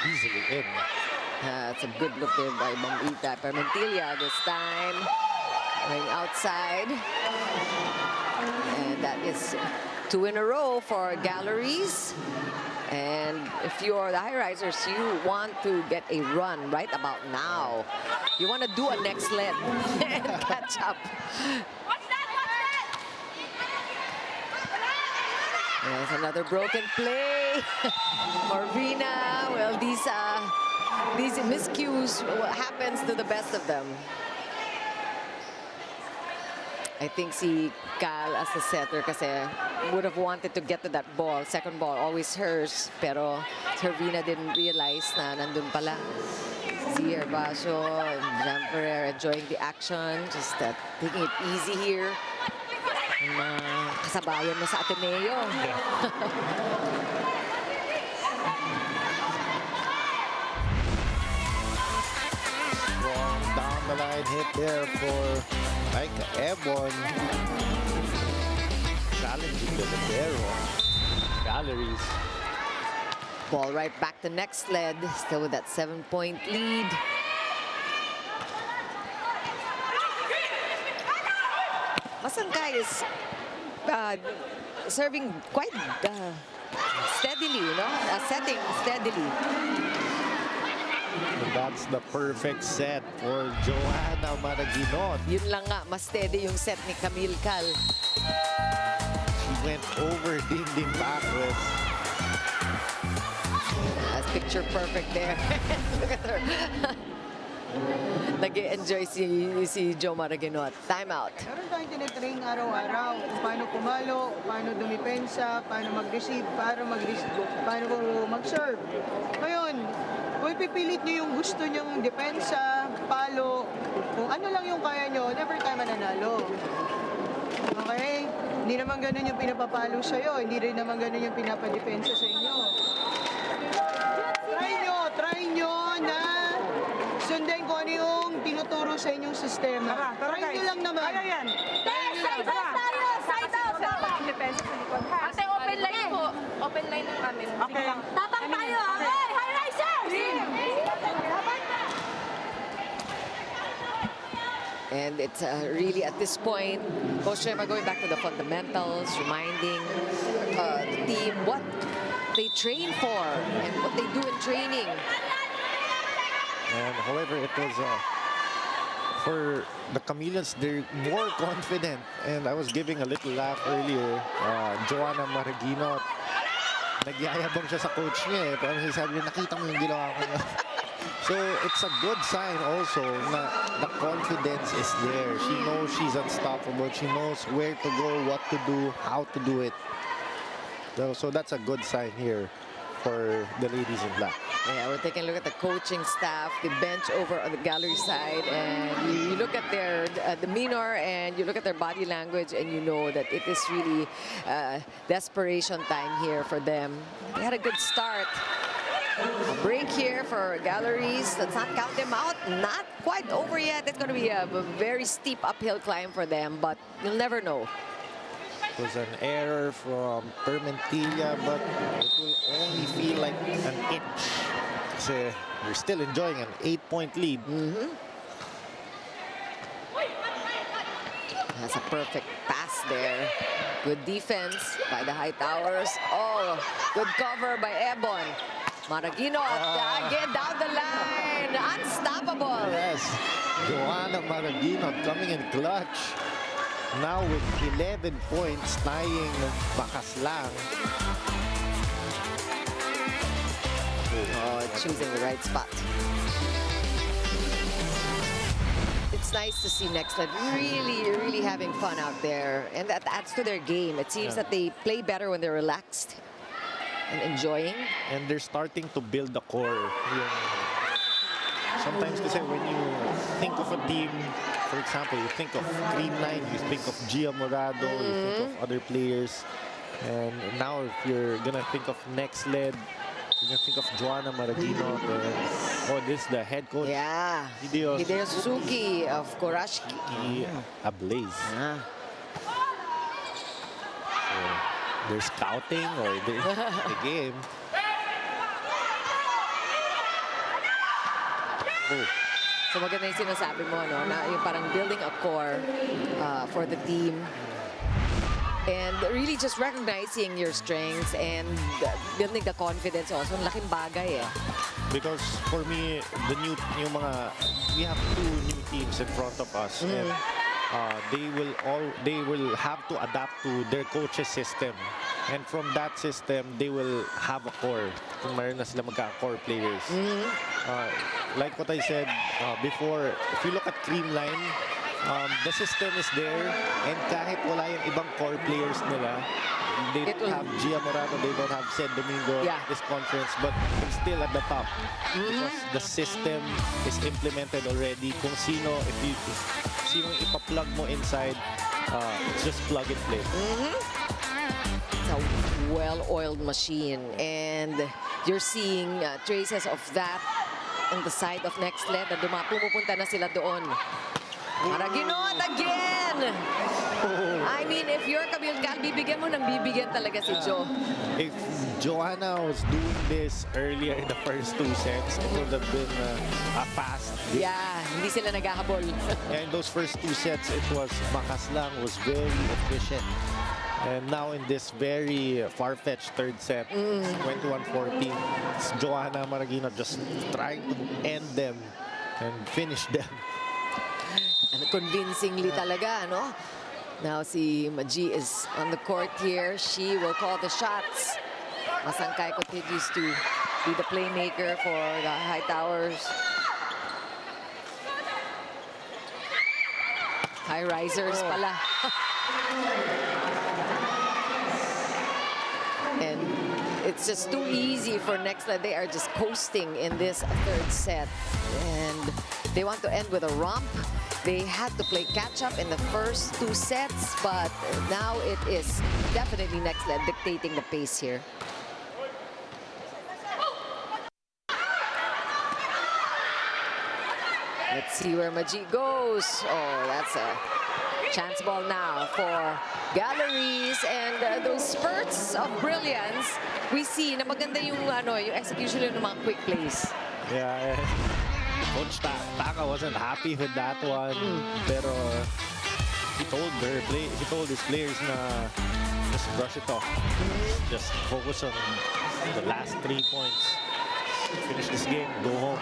easily in. That's a good look there by Bombita. Permentilla this time going outside. And that is 2 in a row for Galeries. And if you're the Highrisers, you want to get a run right about now. You want to do a Nxled and catch up. There's another broken play. Marvina, well, these miscues, what happens to the best of them. I think si Cal as the setter kasi would have wanted to get to that ball. Second ball, always hers. Pero Hervina didn't realize na nandun pala. Si Herbacio and Jean Ferrer enjoying the action. Just taking it easy here. Mga kasabayan mo sa Ateneo. Strong down the line hit there for Micah Ebon. Challenging the libero. Galeries. Ball right back to Nxled. Still with that 7-point lead. Masangkay is serving quite steadily, you know, setting steadily. And that's the perfect set for Joanna Maraguinot. Yun lang nga, mas steady yung set ni Camille Cal. She went over dinding backwards. That's picture perfect there. Look at her. Nag-enjoy si Jo Maraguinot. Time out. Meron tayong tinitrain araw-araw kung paano pumalo, paano dumipensa, paano mag-receive, paano mag-serve. Ngayon, kung ipipilit nyo yung gusto nyong depensa, palo, kung ano lang yung kaya nyo, never tayo mananalo. Okay? Hindi naman ganun yung pinapapalo sa'yo, hindi rin naman ganun yung pinapadepensa sa inyo. Try nyo na sundin kung ano yung tinuturo sa inyong sistema. Try nyo lang naman. Kaya yan. Side out! Ate, open line po. Open line ng amin. Okay. Tapang tayo! Okay! Highrisers! And it's really at this point, Coach Lerma going back to the fundamentals, reminding the team what they train for and what they do in training. And however, it was for the Chameleons, they're more confident. And I was giving a little laugh earlier. Joanna Maraguinot, nagyayabang siya sa coach niya eh. Pero sabi niya, nakita mo yung ginawa ko niya. So it's a good sign also na the confidence is there. She knows she's unstoppable. She knows where to go, what to do, how to do it. So that's a good sign here for the ladies in black. Yeah, we're taking a look at the coaching staff, the bench over on the gallery side, and you look at their demeanor and you look at their body language, and you know that it is really desperation time here for them. They had a good start. A break here for Galleries. Let's not count them out. Not quite over yet. It's going to be a very steep uphill climb for them, but you'll never know. It was an error from Permentilla, but it will only feel like an inch. So you're still enjoying an 8-point lead. That's a perfect pass there. Good defense by the High Towers. Oh, good cover by Ebon. Maragino again down the line. Unstoppable. Yes, Joanna Maragino coming in clutch. Now with 11 points, tying Makaslang. Oh, choosing the right spot. It's nice to see Nxled really having fun out there. And that adds to their game. It seems that they play better when they're relaxed and enjoying. And they're starting to build the core. Sometimes kasi when you think of a team, for example, you think of Creamline, you think of Gia Morado, you think of other players. And now if you're gonna think of Nxled, you're gonna think of Joanna Maragino. This is the head coach. Yeah. Hideo Suzuki of Korashki. Ablaze. So, they're scouting or they're the game. So maganda yung sinasabi mo, no? Na yung parang building a core for the team. And really just recognizing your strengths and building the confidence also. Laking bagay eh. Because for me, we have 2 new teams in front of us. And they will have to adapt to their coach's system. And from that system, they will have a core. Kung mayroon na sila magka-core players. Like what I said before, if you look at Creamline, the system is there, and kahit wala yung ibang core players nila, they don't have Gia Morado, they don't have Sed Domingo this conference, but they're still at the top because the system is implemented already. Kung sino ipa-plug mo inside, it's just plug and play. It's a well-oiled machine, and you're seeing traces of that on the side of Nxled na pumupunta na sila doon. Maragino again! I mean, if you're Camille Cal, bibigyan mo ng bibigyan talaga si Jo. If Joanna was doing this earlier in the first 2 sets, it would have been a fast. Yeah, hindi sila naghahabol. And those first 2 sets, it was Makaslang was very efficient. And now in this very far-fetched 3rd set, 21-14, it's Joanna Maragino just trying to end them and finish them. And convincingly talaga, no? Now si Maji is on the court here. She will call the shots. Masangkay continues to be the playmaker for the High Towers. Highrisers pala. And it's just too easy for Nxled. They are just coasting in this 3rd set. And they want to end with a romp. They had to play catch-up in the first 2 sets, but now it is definitely Nxled dictating the pace here. Let's see where Maji goes. Oh, that's a chance ball now for Galleries, and those spurts of brilliance we see na maganda yung yung execution ng mga quick plays. Yeah, Coach Taka wasn't happy with that one, pero he told his players na just brush it off, just focus on the last 3 points, finish this game, go home.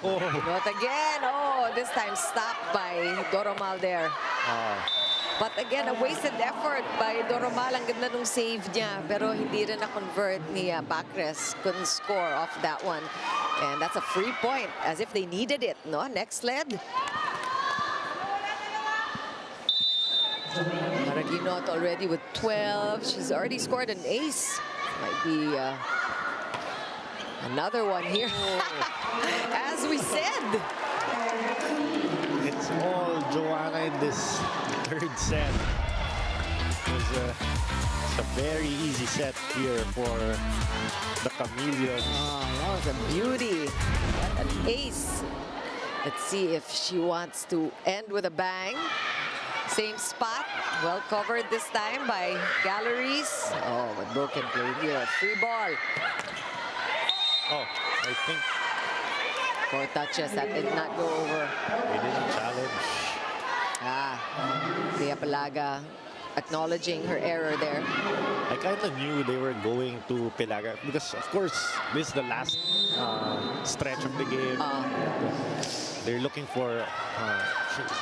Not again. Oh, this time stopped by Doromal there. But again, a wasted effort by Doromal. Ang ganda nung save niya. Pero hindi rin na-convert ni Bacres. Couldn't score off that one. And that's a free point, as if they needed it, no? Nxled. Maraguinot already with 12. She's already scored an ace. Might be another one here. As we said. It's all Joanna in this third set. It's a very easy set here for the Chameleons. Oh, that was a beauty. What an ace. Let's see if she wants to end with a bang. Same spot. Well covered this time by Galeries. Oh, but broken play here. Free ball. Oh, I think 4 touches. That did not go over. they didn't challenge. Thea Palaga acknowledging her error there. I kind of knew they were going to Pelaga because, of course, this is the last stretch of the game. They're looking for,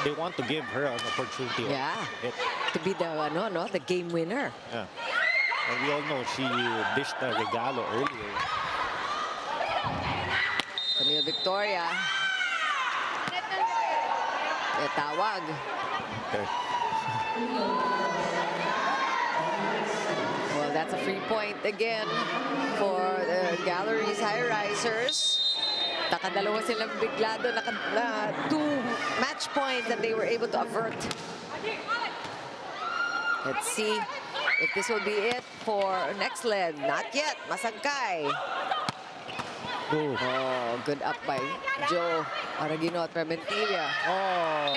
they want to give her an opportunity. Yeah, to be the game winner. Yeah. And we all know she dished a regalo earlier. Camille Victoria. Tawag. Okay. Well, that's a free point again for the Galeries Highrisers. Nakadalawa silang bigla doon. 2 match points that they were able to avert. Let's see if this will be it for Nxled. Not yet. Masagkay. Oh, good up by Joe Maraguinot. Permentilla. Oh.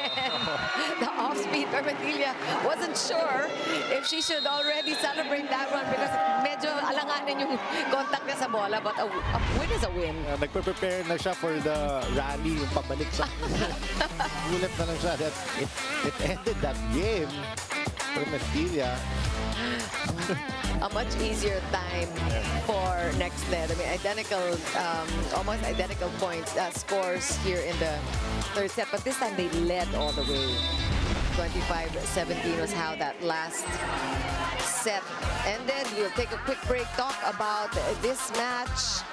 The off-speed Permentilla wasn't sure if she should already celebrate that one because medyo alanganin yung contact niya sa bola, but a win is a win. Nagpe-prepare na siya for the rally, yung pabalik sa gulat na lang siya that it ended that game. Permetilla. A much easier time for Nxled. I mean, identical, almost identical points, scores here in the third set. But this time they led all the way. 25-17 was how that last set ended. We'll take a quick break, talk about this match.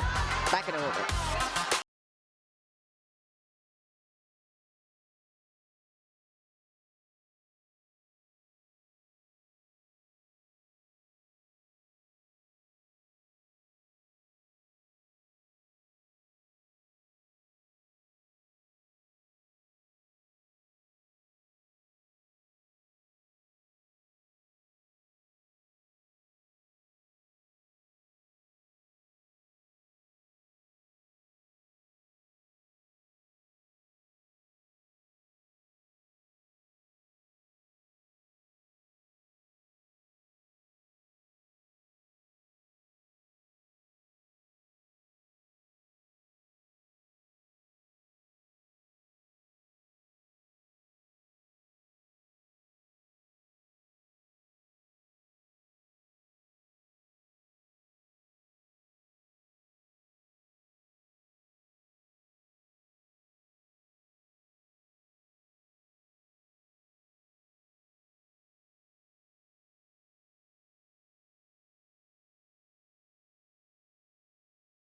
Back in a moment.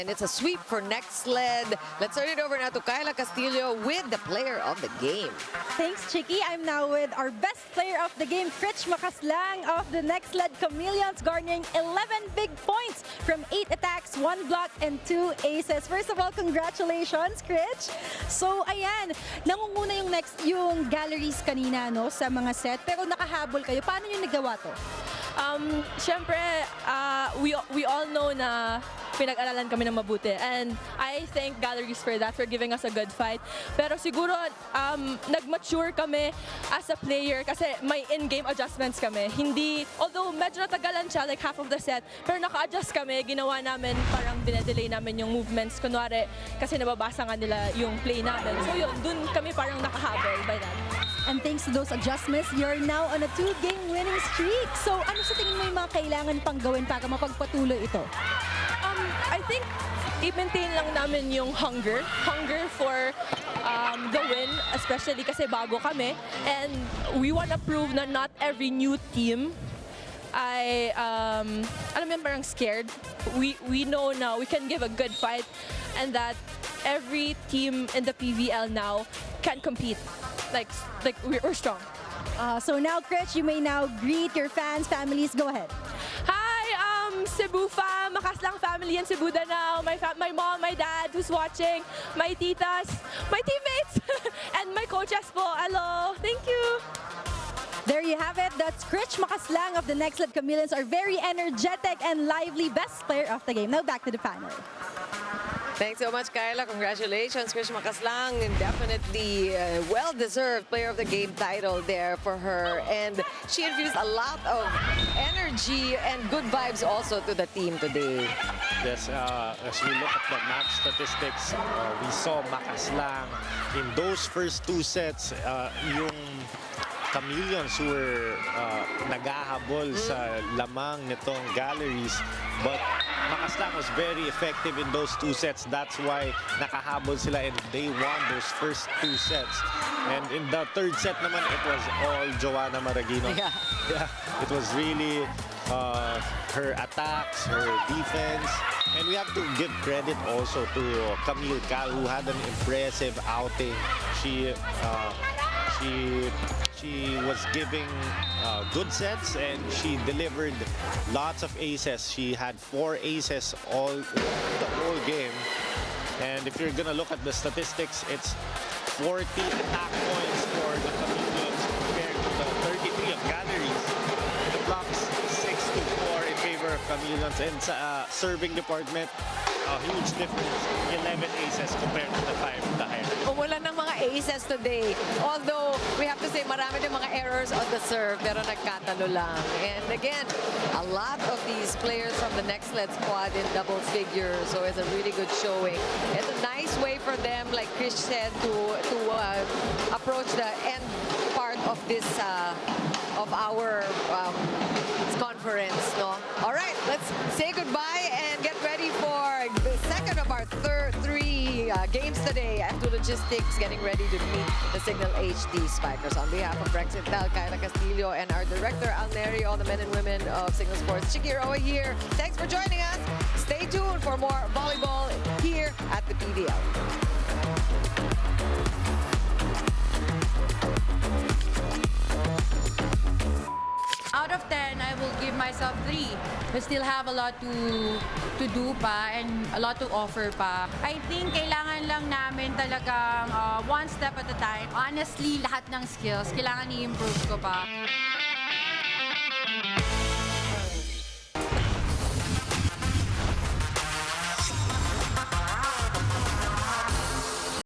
And it's a sweep for Nxled. Let's turn it over now to Kyla Castillo with the player of the game. Thanks, Chicky. I'm now with our best player of the game, Critch Makaslang of the Nxled Chameleons, garnering 11 big points from 8 attacks, 1 block, and 2 aces. First of all, congratulations, Critch. So, ayan, nangunguna yung Galeries kanina, no, sa mga set, pero nakahabol kayo. Paano nyo nagawa to? Siyempre, we all know na pinag-aralan kami ng mabuti. And I thank Galeries for that, for giving us a good fight. Pero siguro, nag-mature kami as a player kasi may in-game adjustments kami. Hindi, although medyo natagalan siya, like half of the set, pero naka-adjust kami, ginawa namin, parang dinedelay namin yung movements. Kunwari, kasi nababasa nga nila yung play namin. So yun, dun kami parang nakahabol by that. And thanks to those adjustments, you're now on a 2-game winning streak. So, ano sa tingin mo yung mga kailangan pang gawin para mapagpatuloy ito? I think i-maintain lang namin yung hunger for the win, especially kasi bago kami. And we wanna prove na not every new team ay, alam mo, parang scared. We know now we can give a good fight and that every team in the PVL now can compete. Like we're strong. So now, Chris, you may now greet your fans, families. Go ahead. Hi, Cebu fam, Makaslang family in Cebu Danao, my mom, my dad who's watching, my titas, my teammates, and my coaches po. Hello, thank you. There you have it. That's Chris Makaslang of the Nxled Chameleons, our very energetic and lively best player of the game. Now back to the panel. Thanks so much, Kyla. Congratulations, Krish Makaslang. And definitely well-deserved player of the game title there for her. And she infused a lot of energy and good vibes also to the team today. Yes, as we look at the match statistics, we saw Makaslang in those first two sets, yung Chameleons were naghahabol sa lamang nitong Galeries, but Makaslang was very effective in those two sets. That's why nakahabol sila and they won those first two sets. And in the third set naman, it was all Joanna Maragino. Yeah, it was really her attacks, her defense. And we have to give credit also to Camille Cal, who had an impressive outing. She was giving good sets and she delivered lots of aces. She had 4 aces the whole game. And if you're gonna look at the statistics, it's 40 attack points for the Chameleons compared to the 33 of Galeries. The blocks 6-4 in favor of Chameleons, and sa serving department, a huge difference, 11 aces compared to the 5 of the Highrisers. Umulan ng mga aces today. Although, we have to say, marami din mga errors on the serve, pero nagkatalo lang. And again, a lot of these players from the Nxled squad in double figures, so it's a really good showing. It's a nice way for them, like Chris said, to approach the end part of this, of our conference, no? All right, let's say goodbye and get ready for the second of our three games today. F2 Logistics getting ready to meet the Signal HD Spikers. On behalf of Brexit Tel, Kyla Castillo, and our director, Alneri, all the men and women of Signal Sports, Chikiro here. Thanks for joining us. Stay tuned for more volleyball here at the PVL. Out of 10, I will give myself 3. We still have a lot to do pa and a lot to offer pa. I think kailangan lang namin talagang one step at a time. Honestly, lahat ng skills, kailangan i-improve ko pa.